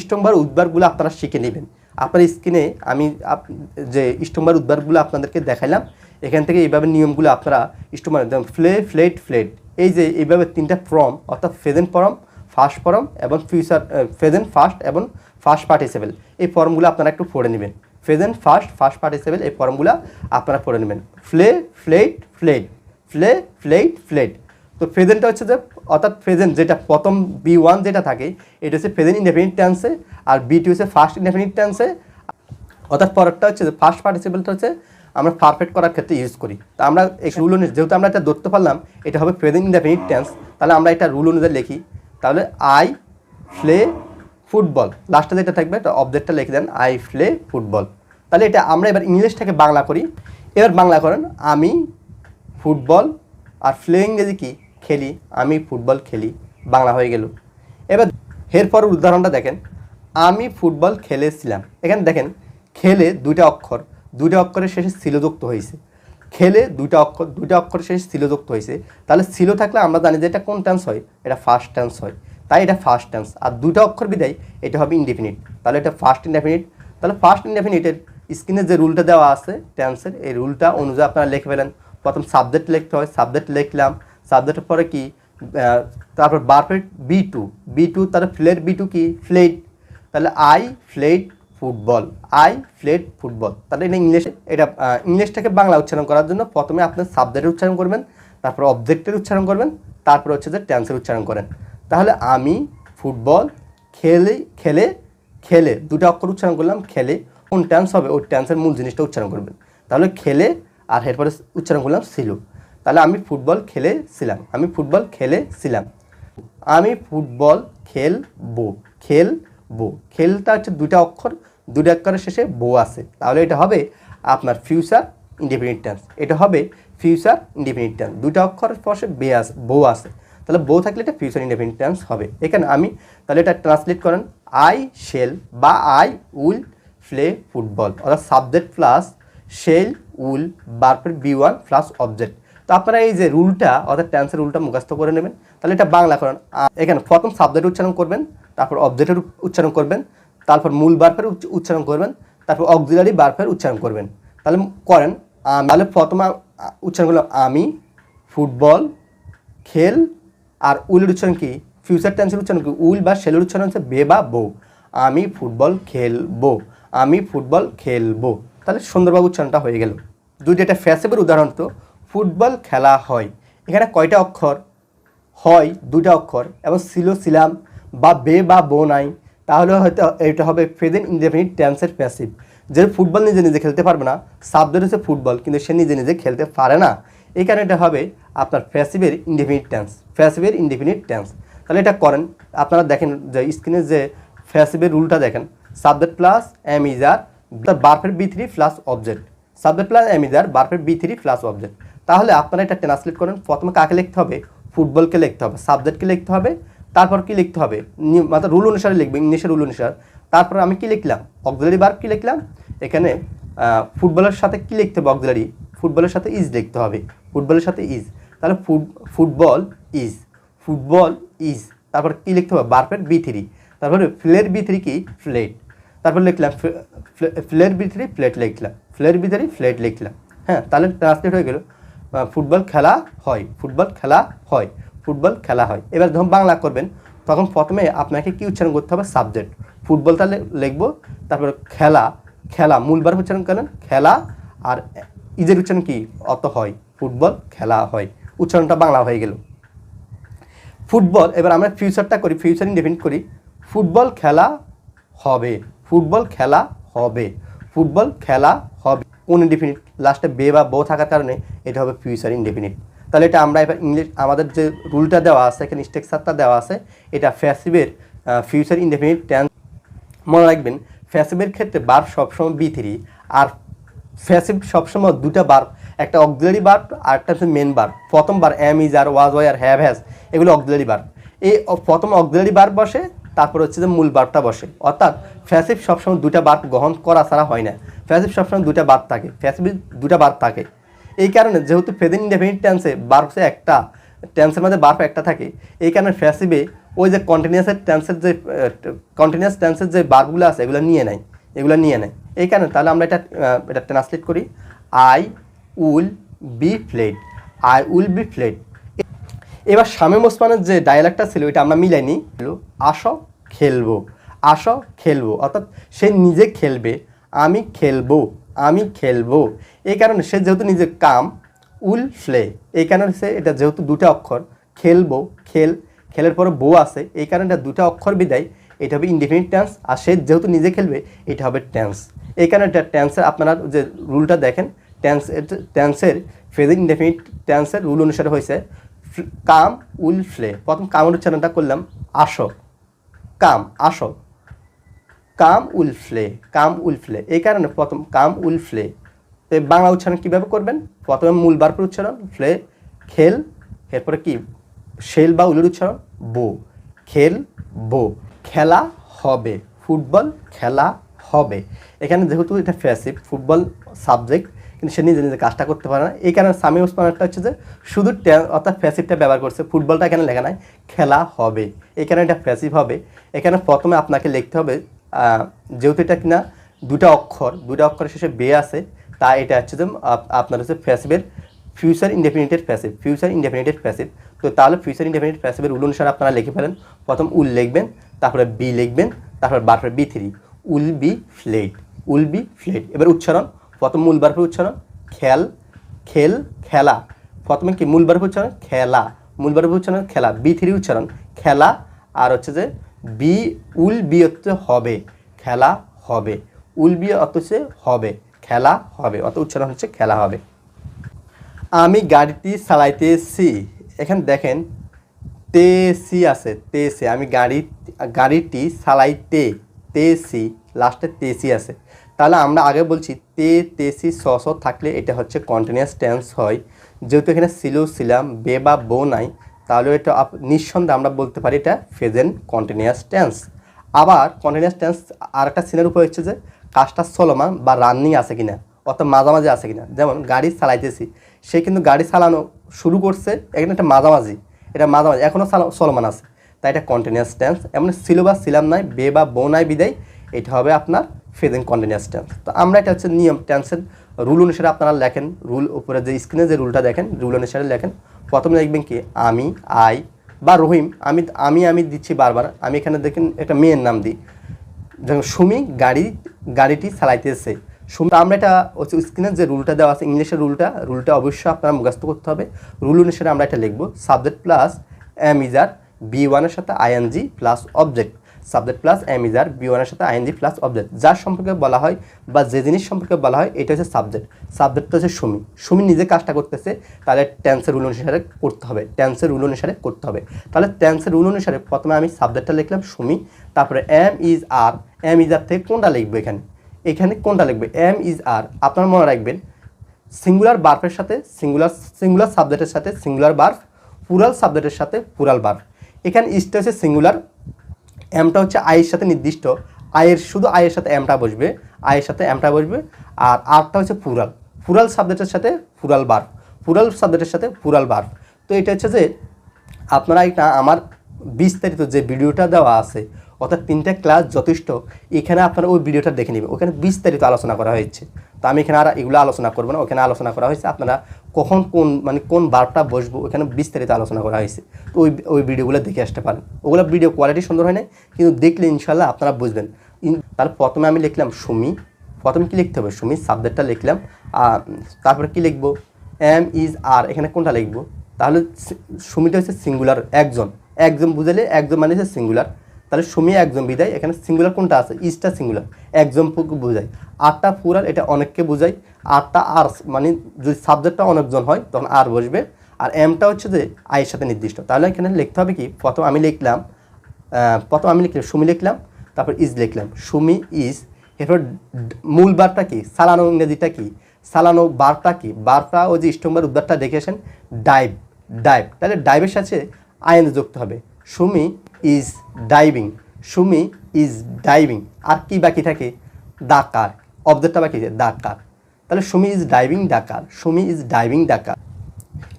স্ট্রংবার উদ্বারগুলো আপনারা শিখে নেবেন। আপনার স্ক্রিনে আমি যে স্ট্রংবার উদ্বারগুলো আপনাদেরকে দেখাইলাম, এখান থেকে এইভাবে নিয়মগুলো আপনারা স্ট্রংবার ফ্লেট, এই যে এইভাবে 3টা ফর্ম, অর্থাৎ প্রেজেন্ট ফর্ম, ফার্স্ট ফর্ম এবং ফিউচার, প্রেজেন্ট ফার্স্ট এবং ফার্স্ট পার্টিসিপেল, এই ফর্মগুলো আপনারা একটু পড়ে নেবেন। প্রেজেন্ট ফার্স্ট পার্টিসিপেল এই ফর্মগুলো আপনারা পড়ে নেবেন। ফ্লেট। তো প্রেজেন্টটা হচ্ছে যে, অর্থাৎ প্রেজেন্ট যেটা প্রথম B1 যেটা থাকে এটা হচ্ছে প্রেজেন্ট ইনডেফিনিট টেন্সে, আর B2 হচ্ছে ফার্স্ট ইনডেফিনিট টেন্সে। অর্থাৎ পরেরটা হচ্ছে যে ফার্স্ট পার্টিসিপেলটা হচ্ছে আমরা পারফেক্ট করার ক্ষেত্রে ইউজ করি। তো আমরা এই রুল অনুযায়ী, যেহেতু আমরা এটা ধরতে পারলাম এটা হবে প্রেজেন্ট ইনডেফিনিট টেন্স, তাহলে আমরা এটা রুল অনুযায়ী লিখি। তাহলে আই প্লে ফুটবল, লাস্টে যেটা থাকবে এটা অবজেক্টটা লিখে দেন, আই প্লে ফুটবল। তাহলে এটা আমরা এবার ইংলিশ থেকে বাংলা করি। এবার বাংলা করেন, আমি ফুটবল, আর প্লে ইংরেজি কি, খেলি, আমি ফুটবল খেলি, বাংলা হয়ে গেল। এবার এরপর উদাহরণটা দেখেন, আমি ফুটবল খেলেছিলাম। এখানে দেখেন খেলে দুইটা অক্ষরের শেষে ছিল যুক্ত হয়েছে। খেলে দুইটা অক্ষরের শেষে ছিল যুক্ত হয়েছে, তাহলে ছিল থাকলে আমরা জানি যে এটা কোন টেন্স হয়, এটা ফার্স্ট টেন্স হয়, তাই এটা ফার্স্ট টেন্স। আর দুইটা অক্ষর বিদায় এটা হবে ইনডেফিনিট, তাহলে এটা ফার্স্ট ইনডেফিনিট। তাহলে ফার্স্ট ইনডেফিনিটের স্ক্রিনে যে রুলটা দেওয়া আছে টেন্সের, এই রুলটা অনুযায়ী আপনারা লিখে ফেলেন। প্রথম সাবজেক্ট লিখতে হয়, সাবজেক্ট লিখলাম, সাবজেক্টের পরে কি, তারপর বার্ফের B2, তাহলে ফ্লেট B2 কি, ফ্লেট। তাহলে আই ফ্লেট ফুটবল, তাহলে এটা ইংলিশ, এটা ইংলিশটাকে বাংলা উচ্চারণ করার জন্য প্রথমে আপনার সাবজেক্টের উচ্চারণ করবেন, তারপর অবজেক্টের উচ্চারণ করবেন, তারপর হচ্ছে যে টেন্সের উচ্চারণ করেন। তাহলে আমি ফুটবল খেলে দুটো অক্ষর উচ্চারণ করলাম, খেলে কোন টেন্স হবে ওই টেন্সের মূল জিনিসটা উচ্চারণ করবেন। তাহলে খেলে, আর এরপরে উচ্চারণ করলাম ছিল। তাহলে আমি ফুটবল খেলেছিলাম, আমি ফুটবল খেলবো, খেলটা হচ্ছে দুটো অক্ষরের শেষে বো আছে, তাহলে এটা হবে আপনার ফিউচার ইনডেফিনিট টেন্স। এটা হবে ফিউচার ইনডেফিনিট টেন্স, দুটো অক্ষরের পাশে বো আছে, তাহলে বো থাকলে এটা ফিউচার ইনডেফিনিট টেন্স হবে। এখানে আমি, তাহলে এটা ট্রান্সলেট করেন, আই শেল বা আই উইল প্লে ফুটবল, অর্থাৎ সাবজেক্ট প্লাস শেল উইল বার্ফের B1 প্লাস অবজেক্ট। তো আপনারা এই যে রুলটা, অর্থাৎ টেন্সের রুলটা মুখস্থ করে নেবেন। তাহলে এটা বাংলা করেন, এখানে প্রথম সাবজেক্ট উচ্চারণ করবেন, তারপর অবজেক্টের উচ্চারণ করবেন, তারপর মূল বার্ফের উচ্চারণ করবেন, তারপর অক্সিলারি বার্ফের উচ্চারণ করবেন। তাহলে করেন, তাহলে প্রথম উচ্চারণ করলাম আমি ফুটবল খেল, আর উইলের উচ্চারণ কি, ফিউচার টেন্সের উচ্চারণ কি উইল বা শেলের উচ্চারণ হচ্ছে বে বা বো। আমি ফুটবল খেলবো, আমি ফুটবল খেলবো, তাহলে সুন্দরভাবে উচ্চারণটা হয়ে গেল। যদি এটা প্যাসিভের উদাহরণ তো ফুটবল খেলা হয়, এখানে কয়টা অক্ষর হয়? দুটা অক্ষর, এবং ছিল ছিলাম বা বে বা বো নাই, তাহলে হয়তো এটা হবে প্রেজেন্ট ইনডেফিনিট টেন্সের প্যাসিভ। যে ফুটবল নিজে নিজে খেলতে পারবে না, সাবজেক্ট হচ্ছে ফুটবল, কিন্তু সে নিজে নিজে খেলতে পারে না, এই কারণে এটা হবে আপনার প্যাসিভের ইনডেফিনিট টেন্স, প্যাসিভের ইনডেফিনিট টেন্স। তাহলে এটা করেন, আপনারা দেখেন যে স্ক্রিনে যে প্যাসিভের রুলটা দেখেন, subject plus am is are বার্ফের বি3 plus object, subject plus am is are বার্ফের বি3 প্লাস অবজেক্ট। তাহলে আপনারা এটা ট্রান্সলেট করেন, প্রথমে কাকে লিখতে হবে? ফুটবলকে লিখতে হবে, সাবজেক্টকে লিখতে হবে, তারপর কি লিখতে হবে? মানে রুল অনুসারে লিখবে, ইংলিশের রুল অনুসারে। তারপর আমি কি লিখলাম? অক্সিলারি ভার্ব কি লিখলাম? এখানে ফুটবলের সাথে কি লিখতে হবে? অক্সিলারি, ফুটবলের সাথে ইজ লিখতে হবে, ফুটবলের সাথে ইজ। তাহলে ফুটবল ইজ, ফুটবল ইজ। তারপর কি লিখতে হবে? বার্ফের বি3, তারপরে ফ্লের বি3 কি? ফ্লেট। তারপর লিখলাম ফ্লের বি3 ফ্লেট লিখলাম, ফ্লের বি3 ফ্লেট লিখলাম। হ্যাঁ, তাহলে ট্রান্সলেট হয়ে গেল ফুটবল খেলা হয়, ফুটবল খেলা হয়, ফুটবল খেলা হয়। এবার যখন বাংলা করবেন তখন প্রথমে আপনাকে কি উচ্চারণ করতে হবে? সাবজেক্ট, ফুটবল তাহলে লিখবো, তারপর খেলা, খেলা মূল ভার্ব উচ্চারণ করেন খেলা, আর ইজের উচ্চারণ কি? অত হয়, ফুটবল খেলা হয়, উচ্চারণটা বাংলা হয়ে গেল। ফুটবল, এবার আমরা ফিউচারটা করি, ফিউচার ইনডেফিনিট করি, ফুটবল খেলা হবে, ফুটবল খেলা হবে, ফুটবল খেলা হবে। কোন ইনডেফিনিট? লাস্টে বে বা বো থাকার কারণে এটা হবে ফিউচার ইনডেফিনিট। তাহলে এটা আমরা এবার ইংলিশ আমাদের যে রুলটা দেওয়া আছে, এখানে স্ট্রাকচারটা দেওয়া আছে, এটা প্যাসিভের ফিউচার ইনডেফিনিট টেন্স। মনে রাখবেন প্যাসিভের ক্ষেত্রে ভার্ব সবসময় বি3, আর প্যাসিভ সবসময় দুটা ভার্ব, একটা অক্সিলারি ভার্ব আর একটা হচ্ছে মেন ভার্ব। প্রথম verb am is are was were have has, এগুলো অক্সিলারি ভার্ব। এই প্রথম অক্সিলারি ভার্ব বসে, তারপর হচ্ছে যে মূল ভার্বটা বসে। অর্থাৎ প্যাসিভ সবসময় দুটা ভার্ব গ্রহণ করা ছাড়া হয় না, প্যাসিভ সবসময় দুটা ভার্ব থাকে, প্যাসিভের দুটা ভার্ব থাকে। এই কারণে যেহেতু প্রেজেন্ট ইনডেফিনিট টেন্সে ভার্ব একটা, টেন্সের মধ্যে ভার্ব একটা থাকে, এই কারণে প্যাসিভে ওই যে কন্টিনিউয়াসের টেন্সের যে কন্টিনিউয়াস টেন্সের যে ভার্বগুলো আছে এগুলো নিয়ে নেয়, এগুলো নিয়ে নেয়। এই কারণে তাহলে আমরা এটা ট্রান্সলেট করি, I will be fled, I will be played. এবার শামীম ওসমানের যে ডায়ালগটা ছিল এটা আমরা মিলাই নিই, আসো খেলবো, আসো খেলবো, অর্থাৎ সে নিজে খেলবে, আমি খেলবো, আমি খেলবো। এই কারণে সে যেহেতু নিজে কাম উইল ফ্লে, এই কারণে সে এটা যেহেতু দুটা অক্ষর, খেলবো খেল, খেলের পরে বউ আছে, এই কারণে এটা দুটা অক্ষর বিদায় এটা হবে ইনডিফিনিট টেন্স, আর সে যেহেতু নিজে খেলবে এটা হবে টেন্স। এই কারণে এটা টেন্সের আপনারা যে রুলটা দেখেন, টেন্সের প্রেজেন্ট ইনডিফিনিট টেন্সের রুল অনুসারে হয়েছে কাম উইল ফ্লে। প্রথম কামের উচ্চারণটা করলাম আসো, কাম আসো, কাম উইল ফ্লে, কাম উইল ফ্লে। এই কারণে প্রথম কাম উইল ফ্লে। তো বাংলা উচ্চারণ কীভাবে করবেন? প্রথমে মূল ভার্বের উচ্চারণ ফ্লে, খেল, এরপরে কি শেল বা উলের উচ্চারণ বো, খেল বো, খেলা হবে, ফুটবল খেলা হবে। এখানে যেহেতু এটা প্যাসিভ, ফুটবল সাবজেক্ট, কিন্তু সে নিজে নিজে কাজটা করতে পারে না, এই কারণে শামীম ওসমানেরটা হচ্ছে যে শুধু অর্থাৎ প্যাসিভটা ব্যবহার করছে, ফুটবলটা এখানে লেখা নাই, খেলা হবে, এই কারণে এটা প্যাসিভ হবে। এখানে প্রথমে আপনাকে লিখতে হবে, যেহেতু এটা কিনা দুটা অক্ষর শেষে বে আছে, তাই এটা হচ্ছে যে আপনার হচ্ছে প্যাসিভের ফিউচার ইনডেফিনিটেড প্যাসিভ, ফিউচার ইনডেফিনিটেড প্যাসিভ। তো তাহলে ফিউচার ইনডেফিনিট প্যাসিভের রুল অনুসারে আপনারা লিখে ফেলেন, প্রথম উইল লিখবেন, তারপরে বি লিখবেন, তারপর বারবার বি3, will be played, will be played. এবার উচ্চারণ, প্রথম মূল ভার্বের উচ্চারণ খেল, খেল, খেলা। প্রথমে কি মূল ভার্বের উচ্চারণ খেলা, মূল ভার্বের উচ্চারণ খেলা, বি3 উচ্চারণ খেলা, আর হচ্ছে যে বি উইল বি হচ্ছে হবে, খেলা হবে, উইল বি অর্থ হচ্ছে হবে, খেলা হবে, অত উচ্চারণ হচ্ছে খেলা হবে। আমি গাড়িটি চালাইতেছি, এখানে দেখেন তেসি আছে, তেসি, আমি গাড়িটি চালাইতেছি, লাস্টে তেসি আছে। তাহলে আমরা আগে বলছি তেসি স থাকলে এটা হচ্ছে কন্টিনিউয়াস টেন্স হয়, যেহেতু এখানে ছিল ছিলাম বে বা বো নাই, তাহলে এটা নিঃসন্দেহে আমরা বলতে পারি এটা প্রেজেন্ট কন্টিনিউয়াস টেন্স। আবার কন্টিনিউয়াস টেন্স আর একটা সিনের উপর হচ্ছে যে কাজটা চলমান বা রানিং আছে কিনা, অর্থাৎ মাঝামাঝি আছে কিনা। যেমন গাড়ি চালাইতেছি, সে কিন্তু গাড়ি চালানো শুরু করছে, এখানে একটা মাঝামাঝি, এটা মাঝামাঝি এখনও চলমান আছে, তাই এটা কন্টিনিউয়াস টেন্স। এমন ছিল বা ছিলাম নাই, বে বা বো নাই বিদায় এটা হবে আপনার প্রেজেন্ট কন্টিনিউয়াস টেন্স। তো আমরা এটা হচ্ছে নিয়ম, টেন্সের রুল অনুসারে আপনারা লেখেন, রুল উপরে যে স্ক্রিনে যে রুলটা দেখেন রুল অনুসারে লেখেন। প্রথমে লিখবেন কি আমি, আই বা রহিম, আমি দিচ্ছি বারবার। আমি এখানে দেখেন একটা মেয়ের নাম দিই, যেমন সুমি গাড়িটি চালাইতেছে। তো আমরা এটা হচ্ছে স্ক্রিনের যে রুলটা দেওয়া আছে ইংলিশের রুলটা অবশ্যই আপনারা মুখস্থ করতে হবে। রুল অনুসারে আমরা এটা লিখবো, সাবজেক্ট প্লাস এম ইজার বি1 এর সাথে ING plus object. Subject plus am is are বি1 এর সাথে আইএনজি প্লাস অবজেক্ট। যার সম্পর্কে বলা হয় বা যে জিনিস সম্পর্কে বলা হয় এটা হচ্ছে সাবজেক্টটা হচ্ছে সুমি নিজে কাজটা করতেছে, তাহলে টেন্সের রুল অনুসারে করতে হবে, তাহলে টেন্সের রুল অনুসারে প্রথমে আমি সাবজেক্টটা লিখলাম সুমি, তারপরে এম ইজ আর থেকে কোনটা লিখবো, এখানে কোনটা লিখবে, এম ইজ আর। আপনারা মনে রাখবেন সিঙ্গুলার বার্ফের সাথে সিঙ্গুলার সাবজেক্টের সাথে সিঙ্গুলার বার্ফ, প্লুরাল সাবজেক্টের সাথে প্লুরাল বার্ফ। এখানে ইজটা হচ্ছে সিঙ্গুলার, এমটা হচ্ছে আয়ের সাথে নির্দিষ্ট, শুধু আয়ের সাথে এমটা বসবে, আর আরটা হচ্ছে প্লুরাল সাবজেক্টের সাথে প্লুরাল বার্ফ। তো এটা হচ্ছে যে আপনারা এটা আমার বিস্তারিত যে ভিডিওটা দেওয়া আছে, অর্থাৎ 3টা ক্লাস যথেষ্ট, এখানে আপনারা ওই ভিডিওটা দেখে নেবেন, ওখানে বিস্তারিত আলোচনা করা হয়েছে। তো আমি এখানে আর এগুলো আলোচনা করবো না, ওখানে আলোচনা করা হয়েছে আপনারা কখন কোন বারটা বসবো, ওখানে বিস্তারিত আলোচনা করা হয়েছে। তো ওই ভিডিওগুলো দেখে আসতে পারেন। ওগুলো ভিডিও কোয়ালিটি সুন্দর হয় না, কিন্তু দেখলে ইনশাল্লাহ আপনারা বুঝবেন। তাহলে প্রথমে আমি লিখলাম সুমি, প্রথমে কী লিখতে হবে, সুমি সাবজেক্টটা লিখলাম, তারপরে কী লিখবো, এম ইজ আর, এখানে কোনটা লিখবো, তাহলে সুমিটা হচ্ছে সিঙ্গুলার, একজন বুঝালে একজন মানে হচ্ছে সিঙ্গুলার, তাহলে সুমি একজন বিদায়, এখানে সিঙ্গুলার কোনটা আছে, ইজটা সিঙ্গুলার, একজন বোঝায়, আরটা প্লুরাল, এটা অনেককে বোঝায়, আরটা আর মানে যদি সাবজেক্টটা অনেকজন হয় তখন আর বসবে, আর এমটা হচ্ছে যে আয়ের সাথে নির্দিষ্ট। তাহলে এখানে লিখতে হবে কি, প্রথম আমি লিখলাম সুমি লিখলাম, তারপর ইজ লিখলাম, সুমি ইজ, এরপর মূল বারটা কি, চালানো, ইংরেজিটা কি, চালানো বারটা কি, বারটা ওই যে স্ট্রংবার উদ্ধারটা দেখেছেন ডাইভ, তাহলে ডাইভের সাথে আইএনজি যুক্ত হবে, সুমি ইজ ডাইভিং, আর কি বাকি থাকে, দা কার, অবজেক্টটা বাকি আছে দা কার, তাহলে সুমি ইজ ডাইভিং দা কার।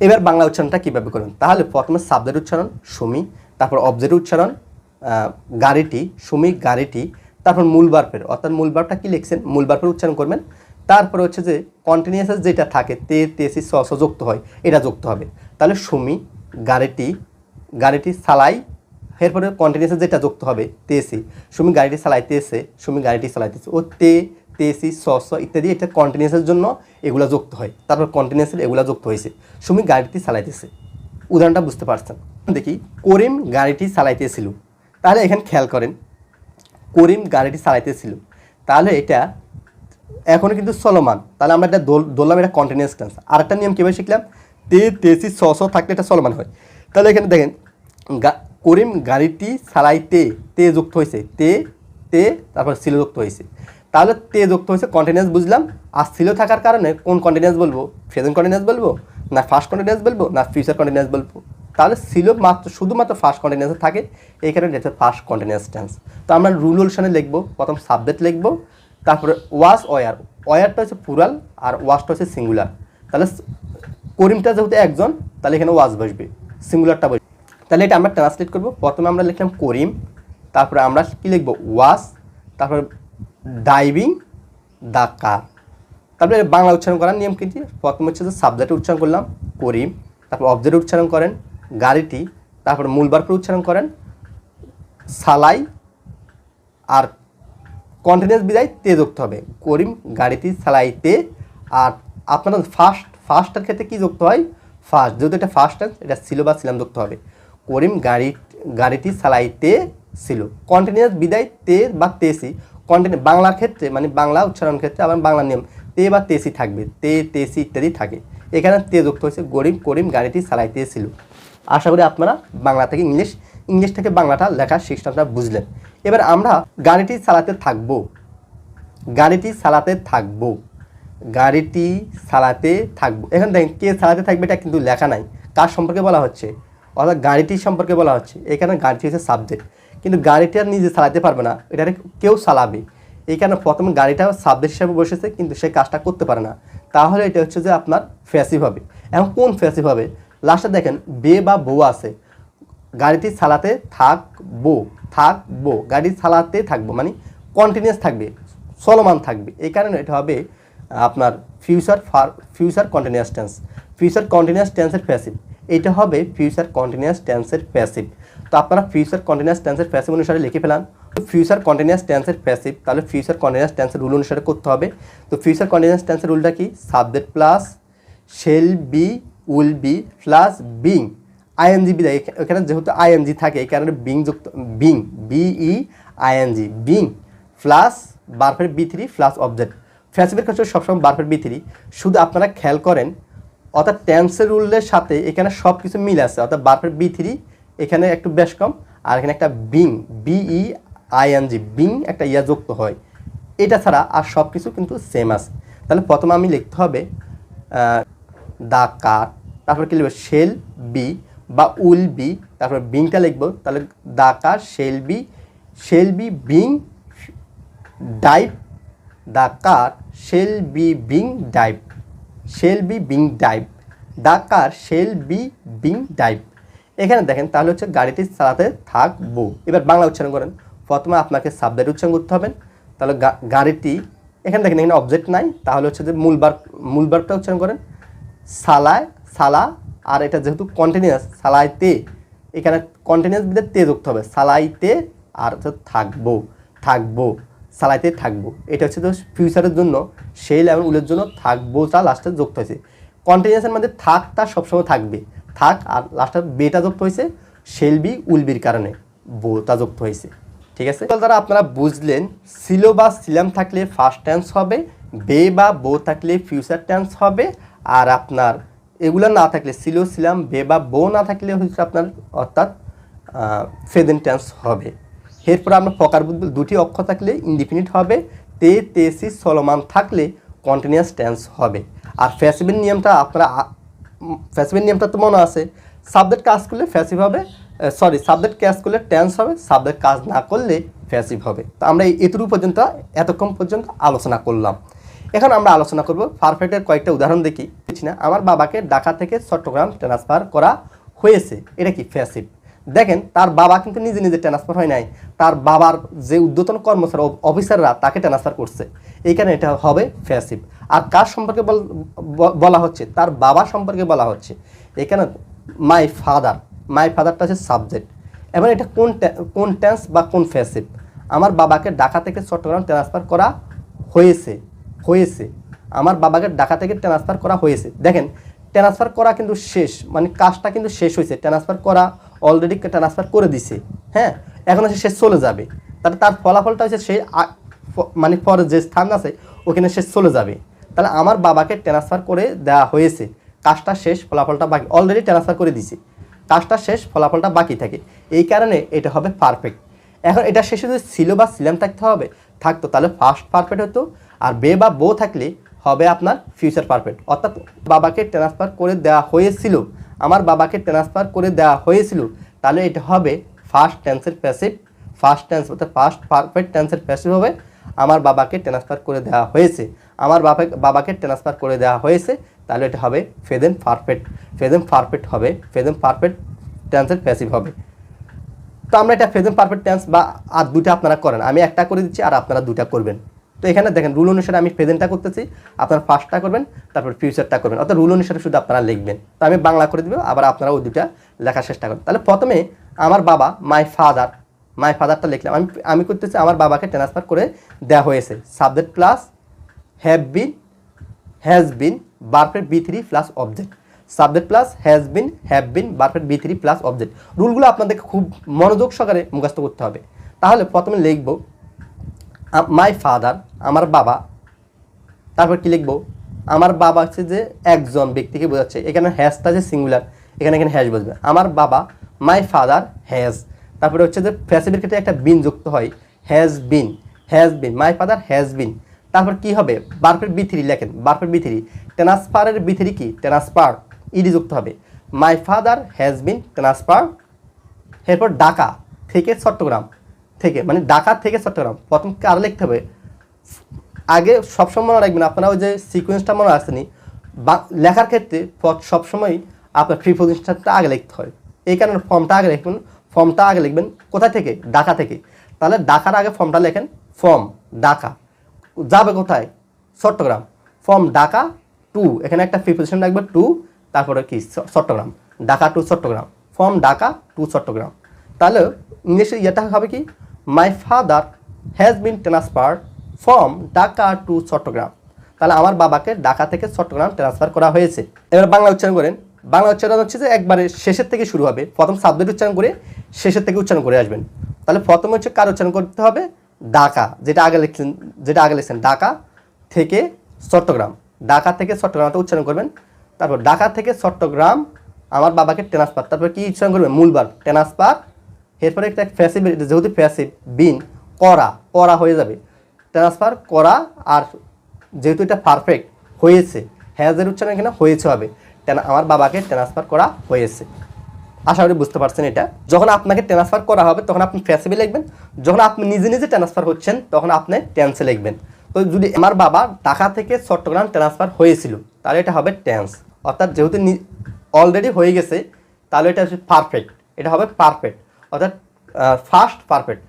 এবার বাংলা উচ্চারণটা কীভাবে করবেন, তাহলে প্রথমে সাবজেক্ট উচ্চারণ সুমি, তারপর অবজেক্ট উচ্চারণ গাড়িটি, সুমি গাড়িটি, তারপর মূল বার্ফের, অর্থাৎ মূল বার্ফটা কী লিখছেন, মূল বার্ফের উচ্চারণ করবেন। তারপরে হচ্ছে যে কন্টিনিউয়াস যেটা থাকে তেসি যুক্ত হয়, এটা যুক্ত হবে। তাহলে সুমি গাড়িটি চালাই, এরপরে কন্টিনিউয়াস যেটা যুক্ত হবে তেসি, সুমি গাড়িটি চালাইতেছে, ও তেসি ইত্যাদি, এটা কন্টিনিউয়াসের জন্য এগুলো যুক্ত হয়, তারপর কন্টিনিউয়াসের এগুলো যুক্ত হয়েছে, সুমি গাড়িটি চালাইতেছে। উদাহরণটা বুঝতে পারছেন। দেখি করিম গাড়িটি চালাইতেছিল, তাহলে এখানে খেয়াল করেন করিম গাড়িটি চালাইতেছিল, তাহলে এটা এখনও কিন্তু চলমান, তাহলে আমরা এটা ধরলাম এটা কন্টিনিউয়াস টেন্স। আরেকটা নিয়ম কীভাবে শিখলাম, তেসি থাকলে এটা চলমান হয়। তাহলে এখানে দেখেন করিম গাড়িটি চালাইতে, যুক্ত হয়েছে, তারপর ছিল যুক্ত হয়েছে, তাহলে যুক্ত হয়েছে কন্টিনিউয়াস বুঝলাম। আর ছিল থাকার কারণে কোন কন্টিনিউয়াস বলবো, প্রেজেন্ট কন্টিনিউয়াস বলবো, না ফার্স্ট কন্টিনিউয়াস বলবো, না ফিউচার কন্টিনিউয়াস বলবো, তাহলে ছিল শুধুমাত্র ফার্স্ট কন্টিনিউয়াস থাকে, এই কারণে এটা ফার্স্ট কন্টিনিউয়াস টেন্স। তো আমরা রুল অনুসারে লিখবো, প্রথম সাবজেক্ট লিখবো, তারপরে ওয়াজ ওয়ারটা হচ্ছে প্লুরাল আর ওয়াজটা হচ্ছে সিঙ্গুলার। তাহলে করিমটা যেহেতু একজন, তাহলে এখানে ওয়াজ বসবে, সিঙ্গুলারটা বসবে। তাহলে এটা আমরা ট্রান্সলেট করবো, প্রথমে আমরা লিখলাম করিম, তারপরে আমরা কী লিখবো, ওয়াজ, তারপরে ডাইভিং দ্য কার। তারপরে বাংলা উচ্চারণ করার নিয়ম কিন্তু প্রথম হচ্ছে যে সাবজেক্টে উচ্চারণ করলাম করিম, তারপর অবজেক্টে উচ্চারণ করেন গাড়িটি, তারপর মূল বার্ফে উচ্চারণ করেন সালাই, আর কন্টিনিউয়াস বিদায় যুক্ত হবে, করিম গাড়িটি চালাইতে। আর আপনার ফার্স্টের ক্ষেত্রে কী যুক্ত হয়, ফার্স্ট, যেহেতু এটা ফার্স্ট টেন্স, এটা ছিল বা ছিলাম যুক্ত হবে, করিম গাড়িটি চালাইতে ছিল, কন্টিনিউয়াস বিদায় বা তেসি। বাংলার ক্ষেত্রে মানে বাংলা উচ্চারণ ক্ষেত্রে আবার বাংলা নিয়ম বা তেসি থাকবে, তেসি ইত্যাদি থাকে, এখানে যুক্ত হয়েছে করিম গাড়িটি চালাইতে ছিল। আশা করি আপনারা বাংলা থেকে ইংলিশ থেকে বাংলাটা লেখার সিস্টেমটা বুঝলেন। এবার আমরা গাড়িটি চালাতে থাকবো, এখানে দেখেন কে চালাতে থাকবে, এটা কিন্তু লেখা নাই, কার সম্পর্কে বলা হচ্ছে, অর্থাৎ গাড়িটির সম্পর্কে বলা হচ্ছে। এখানে গাড়িটি হচ্ছে সাবজেক্ট, কিন্তু গাড়িটি আর নিজে চালাতে পারবে না, এটা কেউ চালাবে, এই কারণে প্রথমে গাড়িটা সাবজেক্ট হিসাবে বসেছে, কিন্তু সে কাজটা করতে পারে না, তাহলে এটা হচ্ছে যে আপনার প্যাসিভ হবে। এখন কোন প্যাসিভ হবে, লাস্টে দেখেন বে বা বউ আছে, গাড়িটি চালাতে থাকবো, গাড়ি চালাতে থাকবো মানে কন্টিনিউয়াস থাকবে, চলমান থাকবে, এই কারণে এটা হবে আপনার ফিউচার কন্টিনিউয়াস টেন্সের প্যাসিভ। এটা হবে ফিউচার কন্টিনিউয়াস টেন্সের প্যাসিভ। তো আপনারা ফিউচার কন্টিনিউয়াস টেন্সের প্যাসিভ অনুসারে লিখে ফেলান। ফিউচার কন্টিনিউয়াস টেন্সের প্যাসিভ, তাহলে ফিউচার কন্টিনিউয়াস টেন্সের রুল অনুসারে করতে হবে। তো ফিউচার কন্টিনিউয়াস টেন্সের রুলটা কি? Subject plus shall be will be plus being ING বিদায়, এখানে যেহেতু আইএনজি থাকে এই কারণে বিং যুক্ত, being BE ING being plus বারফের বি3 প্লাস অবজেক্ট। প্যাসিভের ক্ষেত্রে সবসময় বারফের বি3। শুধু আপনারা খেয়াল করেন, অর্থাৎ টেন্সের রুলের সাথে এখানে সব কিছু মিল আছে, অর্থাৎ বারফের বি3 এখানে একটু বেশ কম, আর এখানে একটা বিং বিই আইএনজি বিং একটা ইয়া যুক্ত হয়, এটা ছাড়া আর সব কিছু কিন্তু সেম আছে। তাহলে প্রথমে আমি লিখতে হবে দা কার, তারপর কি লিখবো শেল বি বা উইল বি, তারপর বিংটা লিখবো, তাহলে the car shall be being drive, the car shall be being drive, shall be being drive, the car shall be being drive. এখানে দেখেন তাহলে হচ্ছে গাড়িটি চালাতে থাকবো। এবার বাংলা উচ্চারণ করেন। প্রথমে আপনাকে সাবজেক্ট উচ্চারণ করতে হবে, তাহলে গাড়িটি, এখানে দেখেন এখানে অবজেক্ট নাই, তাহলে হচ্ছে যে মূল ভার্বটা উচ্চারণ করেন সালায়, সালা, আর এটা যেহেতু কন্টিনিউয়াস সালাইতে, এখানে কন্টিনিউয়াস বিদে তে যুক্ত হবে, সালাইতে, আর হচ্ছে থাকবো সালাইতে থাকবো। এটা হচ্ছে তো ফিউচারের জন্য শেল এবং উলের জন্য থাকবোটা লাস্টে যুক্ত হয়েছে। কন্টিনিউয়াসের মধ্যে থাকটা সবসময় থাকবে, থাক, আর লাস্টে বেটা যুক্ত হয়েছে শেল বি উলবির কারণে বোটা যুক্ত হয়েছে। ঠিক আছে, তারা আপনারা বুঝলেন ছিল বা ছিলাম থাকলে ফার্স্ট টেন্স হবে, বে বা বো থাকলে ফিউচার টেন্স হবে, আর আপনার এগুলো না থাকলে ছিল ছিলাম বে বা বো না থাকলে হচ্ছে আপনার অর্থাৎ প্রেজেন্ট টেন্স হবে। এরপর আপনার ফকার দুটি অক্ষর থাকলে ইনডিফিনিট হবে, তেসি চলমান থাকলে কন্টিনিউয়াস টেন্স হবে। আর প্যাসিভের নিয়মটা আপনারা প্যাসিভের নিয়মটা তো মনে আছে, সাবজেক্ট কাজ করলে প্যাসিভ হবে, সাবজেক্ট কাজ করলে টেন্স হবে, সাবজেক্ট কাজ না করলে প্যাসিভ হবে। তো আমরা এতক্ষণ পর্যন্ত আলোচনা করলাম। এখন আমরা আলোচনা করব পারফেক্টের কয়েকটা উদাহরণ দেখি না। আমার বাবাকে ঢাকা থেকে চট্টগ্রাম ট্রান্সফার করা হয়েছে, এটা কি প্যাসিভ। দেখেন তার বাবা কিন্তু নিজে নিজে ট্রান্সফার হয় নাই, তার বাবার যে ঊর্ধ্বতন কর্মচারী অফিসাররা তাকে ট্রান্সফার করছে, এই কারণে এটা হবে প্যাসিভ। আর কার সম্পর্কে বলা হচ্ছে? তার বাবা সম্পর্কে বলা হচ্ছে। এখানে মাই ফাদারটা হচ্ছে সাবজেক্ট। এবার এটা কোন টেন্স বা কোন প্যাসিভ? আমার বাবাকে ঢাকা থেকে চট্টগ্রাম ট্রান্সফার করা হয়েছে, আমার বাবাকে ঢাকা থেকে ট্রান্সফার করা হয়েছে। দেখেন ট্রান্সফার করা কিন্তু শেষ, মানে কাজটা কিন্তু শেষ হয়েছে, ট্রান্সফার করা অলরেডি ট্রান্সফার করে দিছে, হ্যাঁ, এখন সে চলে যাবে, তাহলে তার ফলাফলটা হচ্ছে সে মানে পরে যে স্থান আছে ওখানে সে চলে যাবে। তাহলে আমার বাবাকে ট্রান্সফার করে দেওয়া হয়েছে, কাজটা শেষ, ফলাফলটা বাকি, অলরেডি ট্রান্সফার করে দিছে, কাজটা শেষ, ফলাফলটা বাকি থাকে, এই কারণে এটা হবে পারফেক্ট। এখন এটা শেষে যদি ছিল বা ছিলাম থাকতো তাহলে ফার্স্ট পারফেক্ট হতো, আর বে বা বো থাকলে হবে আপনার ফিউচার পারফেক্ট। অর্থাৎ বাবাকে ট্রান্সফার করে দেওয়া হয়েছিল, আমার বাবাকে ট্রান্সফার করে দেওয়া হয়েছিল, তাহলে এটা হবে ফার্স্ট টেন্সের প্যাসিভ। ফার্স্ট টেন্স অর্থাৎ ফার্স্ট পারফেক্ট টেন্সের প্যাসিভ হবে আমার বাবাকে ট্রান্সফার করে দেওয়া হয়েছে, আমার বাবাকে ট্রান্সফার করে দেওয়া হয়েছে, তাহলে এটা হবে প্রেজেন্ট পারফেক্ট হবে, প্রেজেন্ট পারফেক্ট টেন্সের প্যাসিভ হবে। তো আমরা এটা প্রেজেন্ট পারফেক্ট টেন্স বা আর দুটো আপনারা করেন, আমি একটা করে দিচ্ছি আর আপনারা দুটা করবেন। তো এখানে দেখেন রুল অনুসারে আমি প্রেজেন্টটা করতেছি, আপনারা ফার্স্টটা করবেন, তারপর ফিউচারটা করবেন, অর্থাৎ রুল অনুসারে শুধু আপনারা লিখবেন। তো আমি বাংলা করে দেবো, আবার আপনারা ওই দুটা লেখার চেষ্টা করেন। তাহলে প্রথমে আমার বাবা মাই ফাদারটা লিখলাম, আমি করতেছি আমার বাবাকে ট্রান্সফার করে দেওয়া হয়েছে, সাবজেক্ট প্লাস হ্যাজ বিন ভার্বের বি3 plus object, subject plus have been ভার্বের বি3 প্লাস অবজেক্ট। রুলগুলো আপনাদেরকে খুব মনোযোগ সহকারে মুখস্থ করতে হবে। তাহলে প্রথমে লিখব মাই ফাদার, আমার বাবা, তারপর কি লিখব? আমার বাবা হচ্ছে যে একজন ব্যক্তিকে বোঝাচ্ছে, এখানে হ্যাজটা যে সিঙ্গুলার, এখানে হ্যাজ বসবে। আমার বাবা মাই ফাদার হ্যাজ, তারপরে হচ্ছে যে প্যাসিভের ক্ষেত্রে একটা বিন যুক্ত হয়, has been my father has বিন। তারপর কি হবে? ভার্বের বি3 লেখেন, ভার্বের বি3, ট্রান্সফারের বি3 কি? ট্রান্সফার, ইডি যুক্ত হবে, মাই ফাদার হ্যাজ বিন ট্রান্সফার। এরপর ঢাকা থেকে চট্টগ্রাম, থেকে মানে ঢাকা থেকে চট্টগ্রাম, প্রথম কার লিখতে হবে? আগে সবসময় মনে রাখবেন, আপনারা ওই যে সিকোয়েন্সটা মনে আসেনি, বা লেখার ক্ষেত্রে সবসময় আপনার প্রিপোজিশনটা আগে লিখতে হয়, এই কারণে ফর্মটা আগে লিখবেন কোথায় থেকে? ঢাকা থেকে। তাহলে ঢাকার আগে ফর্মটা লেখেন, ফর্ম ঢাকা, যাবে কোথায়? চট্টগ্রাম, ফর্ম ঢাকা টু, এখানে একটা প্রিপোজিশন রাখবে টু, তারপরে কি? Chittagong. Dhaka to Chittagong, from Dhaka to Chittagong. তাহলে ইংলিশে ইয়েটা হবে কি, my father has been transferred from Dhaka to Chittagong. তাহলে আমার বাবাকে ঢাকা থেকে চট্টগ্রাম ট্রান্সফার করা হয়েছে। এবার বাংলা উচ্চারণ করেন। বাংলা উচ্চারণ হচ্ছে যে একবারে শেষের থেকে শুরু হবে, প্রথম সাবজেক্ট উচ্চারণ করে শেষের থেকে উচ্চারণ করে আসবেন। তাহলে প্রথমে হচ্ছে কার উচ্চারণ করতে হবে, ঢাকা, যেটা আগে লিখছেন ঢাকা থেকে চট্টগ্রাম, ঢাকা থেকে চট্টগ্রামটা উচ্চারণ করবেন। তারপর ঢাকা থেকে চট্টগ্রাম আমার বাবাকে ট্রান্সফার, তারপর কি উচ্চারণ করবেন, মূলবার ট্রান্সফার, এরপরে একটা প্যাসিভ, যেহেতু প্যাসিভ বিন করা হয়ে যাবে, ট্রান্সফার করা, আর যেহেতু এটা পারফেক্ট হয়েছে, হ্যাজের উচ্চারণ এখানে হয়েছে হবে, আমার বাবাকে ট্রান্সফার করা হয়েছে। আশা করি বুঝতে পারছেন। এটা যখন আপনাকে ট্রান্সফার করা হবে তখন আপনি প্যাসিভে লিখবেন, যখন আপনি নিজে নিজে ট্রান্সফার হচ্ছেন তখন আপনি টেন্সে লিখবেন। তো যদি আমার বাবা ঢাকা থেকে চট্টগ্রাম ট্রান্সফার হয়েছিল তাহলে এটা হবে টেন্স, অর্থাৎ যেহেতু অলরেডি হয়ে গেছে তাহলে এটা হচ্ছে পারফেক্ট, এটা হবে পারফেক্ট, অর্থাৎ ফার্স্ট পারফেক্ট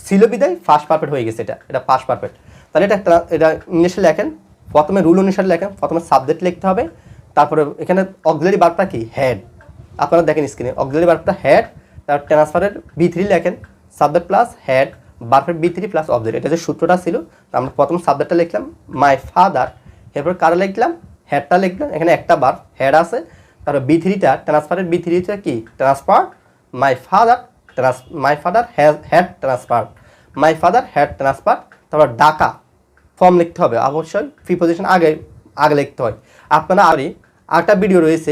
ছিল বিদায় ফার্স্ট পারফেক্ট হয়ে গেছে, এটা ফার্স্ট পারফেক্ট। তাহলে এটা ইংলিশে লেখেন, প্রথমে রুল অনুসারে লেখেন, প্রথমে সাবজেক্ট লিখতে হবে, তারপরে এখানে অক্সিলারি ভার্বটা কি, হেড, আপনারা দেখেন স্ক্রিনে অক্সিলারি ভার্বটা হেড, তারপর ট্রান্সফারের B3 লেখেন, সাবজেক্ট প্লাস হেড, ভার্বের B3 প্লাস অবজেক্ট, এটা যে সূত্রটা ছিল। আমরা প্রথম সাবজেক্টটা লিখলাম মাই ফাদার, এরপর কারা লিখলাম, হেডটা লিখলাম, এখানে একটা ভার্ব হেড আছে, তারপর B3টা ট্রান্সফারের B3টা কি, transfer, my father had transfer, my father had transfer. তারপর ঢাকা ফর্ম লিখতে হবে, অবশ্যই প্রিপোজিশন আগে লিখতে হয়। আপনারা আরেকটা ভিডিও রয়েছে,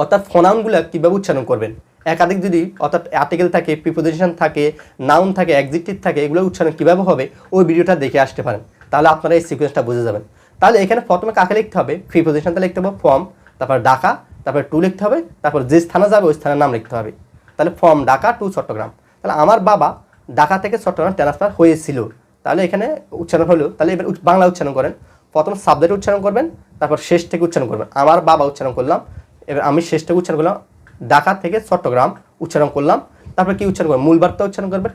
অর্থাৎ ফোনাউনগুলো কীভাবে উচ্চারণ করবেন, একাধিক যদি অর্থাৎ আর্টিকেল থাকে, প্রিপোজিশন থাকে, নাউন থাকে, অ্যাডজেক্টিভ থাকে, এগুলো উচ্চারণ কীভাবে হবে ওই ভিডিওটা দেখে আসতে পারেন, তাহলে আপনারা এই সিকোয়েন্সটা বুঝে যাবেন। তাহলে এখানে প্রথমে কাকে লিখতে হবে, প্রিপোজিশনটা লিখতে হবে ফর্ম, তারপর ঢাকা, তারপর টু লিখতে হবে, তারপর যে স্থানে যাবে ওই স্থানের নাম লিখতে হবে। তাহলে ফর্ম ঢাকা টু চট্টগ্রাম। তাহলে আমার বাবা ঢাকা থেকে চট্টগ্রাম ট্রান্সফার হয়েছিল, তাহলে এখানে উচ্চারণ হলো। তাহলে এবার বাংলা উচ্চারণ করেন, প্রথম সাবজেক্ট উচ্চারণ করবেন, তারপর শেষ থেকে উচ্চারণ করবেন। আমার বাবা উচ্চারণ করলাম, এবার আমি শেষ থেকে উচ্চারণ করলাম, ঢাকা থেকে চট্টগ্রাম উচ্চারণ করলাম, তারপর কি উচ্চারণ করবেন, মূল বার্তা উচ্চারণ করবেন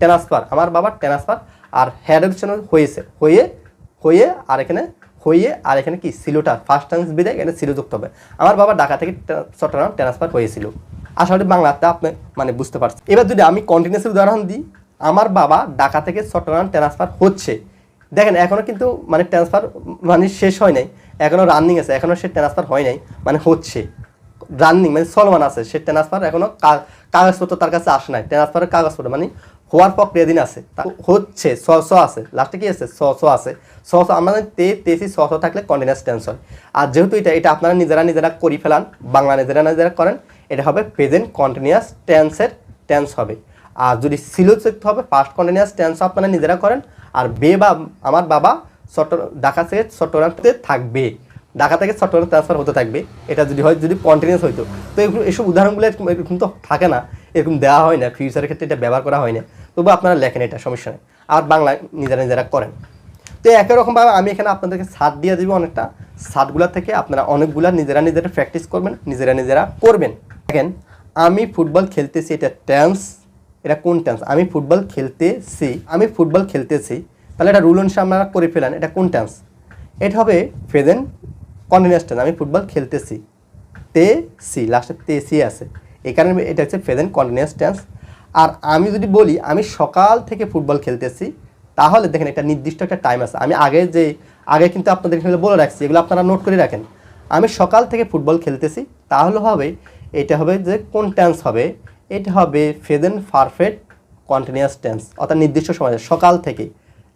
ট্রান্সফার, আমার বাবার ট্রান্সফার, আর হেডের উচ্চারণ হয়েছে, আর এখানে কি সিলোটা ফার্স্ট টেন্স বিদায়, এখানে সিলো যুক্ত হবে, আমার বাবা ঢাকা থেকে চট্টগ্রাম ট্রান্সফার হয়েছিল। আশা করি বাংলাতে আপনি বুঝতে পারছেন। এবার যদি আমি কন্টিনিউয়াসের উদাহরণ দিই, আমার বাবা ঢাকা থেকে চট্টগ্রাম ট্রান্সফার হচ্ছে, দেখেন এখনও কিন্তু ট্রান্সফার শেষ হয় নাই, এখনও রানিং আছে, এখনও সে ট্রান্সফার হয় নাই, হচ্ছে রানিং, চলমান আছে, সে ট্রান্সফার এখনও কাগজপত্র তার কাছে আসে নাই, ট্রান্সফারের কাগজপত্র হওয়ার প্রক্রিয়াধীন আছে, হচ্ছে স আছে, লাস্টে কি আছে স আছে, আমাদের তেসি স থাকলে কন্টিনিউয়াস টেন্স হয়। আর যেহেতু এটা আপনারা নিজেরা করে ফেলান, বাংলা নিজেরা করেন, এটা হবে প্রেজেন্ট কন্টিনিউয়াস টেন্সের টেন্স হবে। আর যদি ছিল যুক্ত হবে ফার্স্ট কন্টিনিউয়াস টেন্স আপনারা নিজেরা করেন, আর আমার বাবা ঢাকা থেকে চট্টগ্রামতে থাকবে, ঢাকা থেকে চট্টগ্রাম ট্রান্সফার হতে থাকবে, এটা যদি কন্টিনিউয়াস হইতো। তো এসব উদাহরণগুলো এরকম তো থাকে না, এরকম দেওয়া হয় না, ফিউচারের ক্ষেত্রে এটা ব্যবহার করা হয় না, তবু আপনারা লেখেন, এটা সমস্যা নেই, আর বাংলা নিজেরা করেন। তো একই রকমভাবে আমি এখানে আপনাদেরকে সাত দিয়ে দিব, অনেকটা সাতগুলা থেকে আপনারা অনেকগুলা নিজেরা প্র্যাকটিস করবেন, নিজেরা করবেন। দেখেন আমি ফুটবল খেলতেছি, এটা টেন্স, এটা কোন টেন্স, আমি ফুটবল খেলতেছি, তাহলে এটা রুল অনুসারে আপনারা করে ফেলেন, এটা কোন টেন্স, এটা হবে প্রেজেন্ট কন্টিনিউয়াস টেন্স, আমি ফুটবল খেলতেছি, লাস্টে তেসি আছে, এই কারণে এটা হচ্ছে প্রেজেন্ট কন্টিনিউয়াস টেন্স। আর আমি যদি বলি আমি সকাল থেকে ফুটবল খেলতেছি, তাহলে দেখেন এটা নির্দিষ্ট একটা টাইম আছে, আমি আগে কিন্তু আপনাদের এখানে বলে রাখছি, এগুলো আপনারা নোট করে রাখেন। আমি সকাল থেকে ফুটবল খেলতেছি, তাহলে এটা হবে যে কোন টেন্স হবে, এটা হবে প্রেজেন্ট পারফেক্ট কন্টিনিউয়াস টেন্স, অর্থাৎ নির্দিষ্ট সময়, সকাল থেকে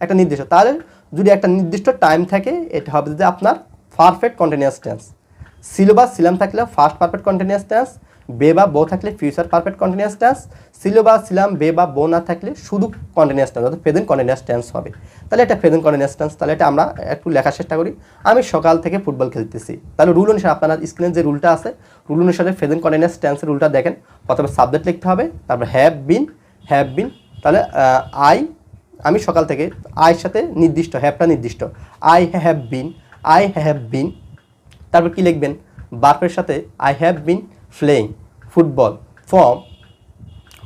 একটা নির্দিষ্ট, তাহলে যদি একটা নির্দিষ্ট টাইম থাকে এটা হবে যে আপনার পারফেক্ট কন্টিনিউয়াস টেন্স। ছিল বা ছিলাম থাকলে ফার্স্ট পারফেক্ট কন্টিনিউয়াস টেন্স, বে বা বো থাকলে ফিউচার পারফেক্ট কন্টিনিউয়াস টেন্স, ছিল বা ছিলাম বে বা বো না থাকলে শুধু কন্টিনিউয়াস টেন্স, অর্থাৎ প্রেজেন্ট কন্টিনিউয়াস টেন্স হবে। তাহলে এটা প্রেজেন্ট কন্টিনিউয়াস টেন্স, তাহলে এটা আমরা একটু লেখার চেষ্টা করি, আমি সকাল থেকে ফুটবল খেলতেছি। তাহলে রুল অনুসারে আপনারা স্ক্রিনে যে রুলটা আছে, রুল অনুসারে প্রেজেন্ট কন্টিনিউয়াস টেন্সের রুলটা দেখেন, প্রথমে সাবজেক্ট লিখতে হবে, তারপর হ্যাভ বিন, তাহলে আমি সকাল থেকে, আয়ের সাথে নির্দিষ্ট, হ্যাভটা নির্দিষ্ট, আই হ্যাভ বিন, তারপর কি লিখবেন, ভার্বের সাথে I have been playing football from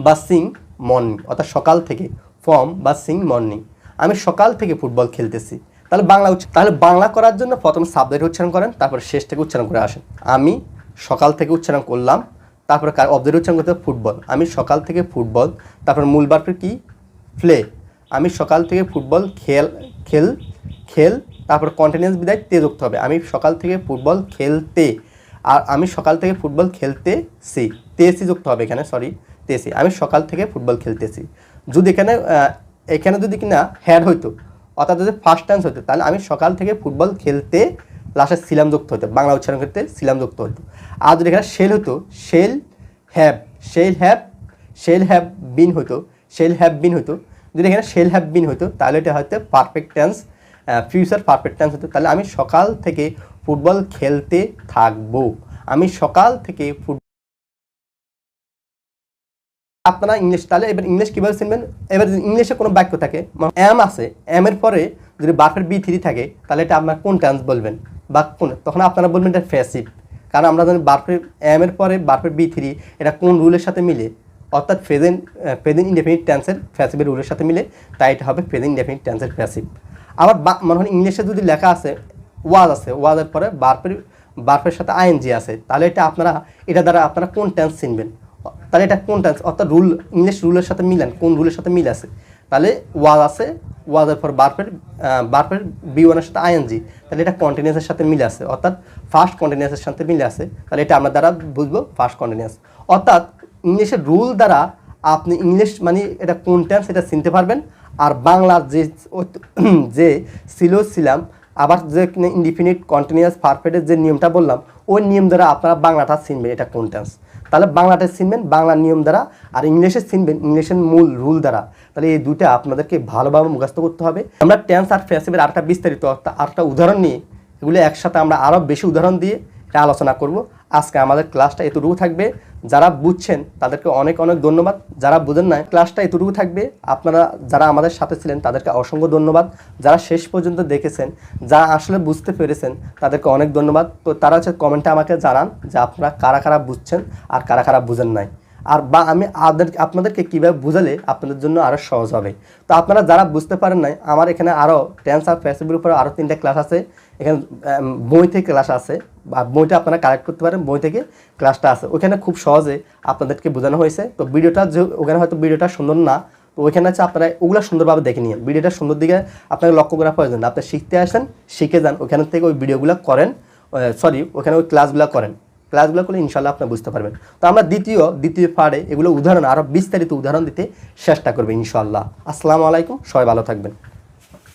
বা সিং মর্নিং, অর্থাৎ সকাল থেকে, ফ্রম বা সিং মর্নিং, আমি সকাল থেকে ফুটবল খেলতেছি। তাহলে বাংলা করার জন্য প্রথম সাবজেক্ট উচ্চারণ করেন, তারপর শেষ থেকে উচ্চারণ করে আসেন, আমি সকাল থেকে উচ্চারণ করলাম, তারপরে অবজেক্ট উচ্চারণ করতে হবে ফুটবল, আমি সকাল থেকে ফুটবল, তারপর মূল ভার্বের কি প্লে, আমি সকাল থেকে ফুটবল খেল, তারপর কন্টিনিউয়াস বিদায় তে যুক্ত হবে, আমি সকাল থেকে ফুটবল খেলতে, আর আমি সকাল থেকে ফুটবল খেলতেছি, তেসি যুক্ত হবে এখানে, সরি তেসি, আমি সকাল থেকে ফুটবল খেলতেছি। যদি এখানে যদি কিনা হ্যাড হইতো, অর্থাৎ যদি ফার্স্ট টেন্স হতো, তাহলে আমি সকাল থেকে ফুটবল খেলতে লাস্টে ছিলাম যুক্ত হতো, বাংলা উচ্চারণ করতে ছিলাম যুক্ত হতো। আর যদি এখানে শেল হতো, শেল হ্যাভ বিন হতো, যদি এখানে শেল হ্যাভ বিন হতো তাহলে এটা হয়তো perfect tense, future perfect tense হতো। তাহলে আমি সকাল থেকে ফুটবল খেলতে থাকবো, আমি সকাল থেকে আপনারা ইংলিশ, তাহলে এবার ইংলিশ কীভাবে চিনবেন? এবার ইংলিশে কোনো বাক্য থাকে, এম আছে, এম এর পরে যদি বার্ফের B3 থাকে, তাহলে এটা আপনার কোন টেন্স বলবেন বা কোন, তখন আপনারা বলবেন এটা প্যাসিভ, কারণ আমরা জানি বার্ফের এম এর পরে বার্ফের B3 এটা কোন রুলের সাথে মিলে, অর্থাৎ প্রেজেন্ট ইনডেফিনিট টেন্সের প্যাসিভের রুলের সাথে মিলে, তাই এটা হবে প্রেজেন্ট ইনডেফিনিট টেন্সের প্যাসিভ। আবার মনে হয় ইংলিশে যদি লেখা আছে ওয়াজ আছে, ওয়াজের পরে বার্ফের সাথে আইএনজি আছে, তাহলে এটা দ্বারা আপনারা কোন টেন্স চিনবেন, তাহলে এটা কোন টেন্স, অর্থাৎ ইংলিশ রুলের সাথে মিলান, কোন রুলের সাথে মিল আছে। তাহলে ওয়াজ আছে, ওয়াজের পর বার্ফের B1 এর সাথে আইএনজি, তাহলে এটা কন্টিনিউয়াসের সাথে মিলে আছে, অর্থাৎ ফার্স্ট কন্টিনিউয়াসের সাথে মিলে আছে, তাহলে এটা আমরা দ্বারা বুঝবো ফার্স্ট কন্টিনিউয়াস। অর্থাৎ ইংলিশের রুল দ্বারা আপনি ইংলিশ মানে এটা কোন টেন্স এটা চিনতে পারবেন। আর বাংলার যে ছিলাম, আবার যে ইনডিফিনিট কন্টিনিউয়াস পারফেক্টের যে নিয়মটা বললাম, ওই নিয়ম দ্বারা আপনারা বাংলাটা চিনবেন এটা কোন টেন্স। তাহলে বাংলাটা চিনবেন বাংলার নিয়ম দ্বারা, আর ইংলিশে চিনবেন ইংলিশের মূল রুল দ্বারা। তাহলে এই দুইটা আপনাদেরকে ভালোভাবে মুখস্থ করতে হবে। আমরা টেন্স আর প্যাসিভের আরেকটা বিস্তারিত আরেকটা উদাহরণ নিয়ে, এগুলো একসাথে আমরা আরও বেশি উদাহরণ দিয়ে এটা আলোচনা করব। আজকে আমাদের ক্লাসটা এতটুকু থাকবে। যারা বুঝছেন তাদেরকে অনেক অনেক ধন্যবাদ, যারা বুঝেন না ক্লাসটা এতটুকু থাকবে। আপনারা যারা আমাদের সাথে ছিলেন তাদেরকে অসংখ্য ধন্যবাদ, যারা শেষ পর্যন্ত দেখেছেন, যা আসলে বুঝতে পেরেছেন তাদেরকে অনেক ধন্যবাদ। তো তারা হচ্ছে কমেন্টে আমাকে জানান যে আপনারা কারা কারা বুঝছেন আর কারা কারা বুঝেন নাই, আর বা আমি আপনাদেরকে কীভাবে বুঝালে আপনাদের জন্য আরও সহজ হবে। তো আপনারা যারা বুঝতে পারেন নাই, আমার এখানে আরও টেন্স আর প্যাসিভের উপরে আরও 3টা ক্লাস আছে, এখানে বই থেকে ক্লাস আছে, বা বইটা আপনারা কালেক্ট করতে পারেন, বই থেকে ক্লাসটা আছে, ওখানে খুব সহজে আপনাদেরকে বোঝানো হয়েছে। তো ভিডিওটা ওখানে হয়তো ভিডিওটা সুন্দর না, তো ওইখানে হচ্ছে আপনারা ওগুলো সুন্দরভাবে দেখে নিন, ভিডিওটা সুন্দর দিকে আপনাকে লক্ষ্য করা প্রয়োজন। আপনি শিখতে আসেন, শিখে যান, ওখান থেকে ওই ভিডিওগুলো করেন, ওখানে ওই ক্লাসগুলো করেন, ক্লাসগুলো করলে ইনশাল্লাহ আপনি বুঝতে পারবেন। তো আমরা দ্বিতীয় পার্টে এগুলো উদাহরণ আরও বিস্তারিত উদাহরণ দিতে চেষ্টা করবো ইনশাল্লাহ। আসসালামু আলাইকুম, সবাই ভালো থাকবেন।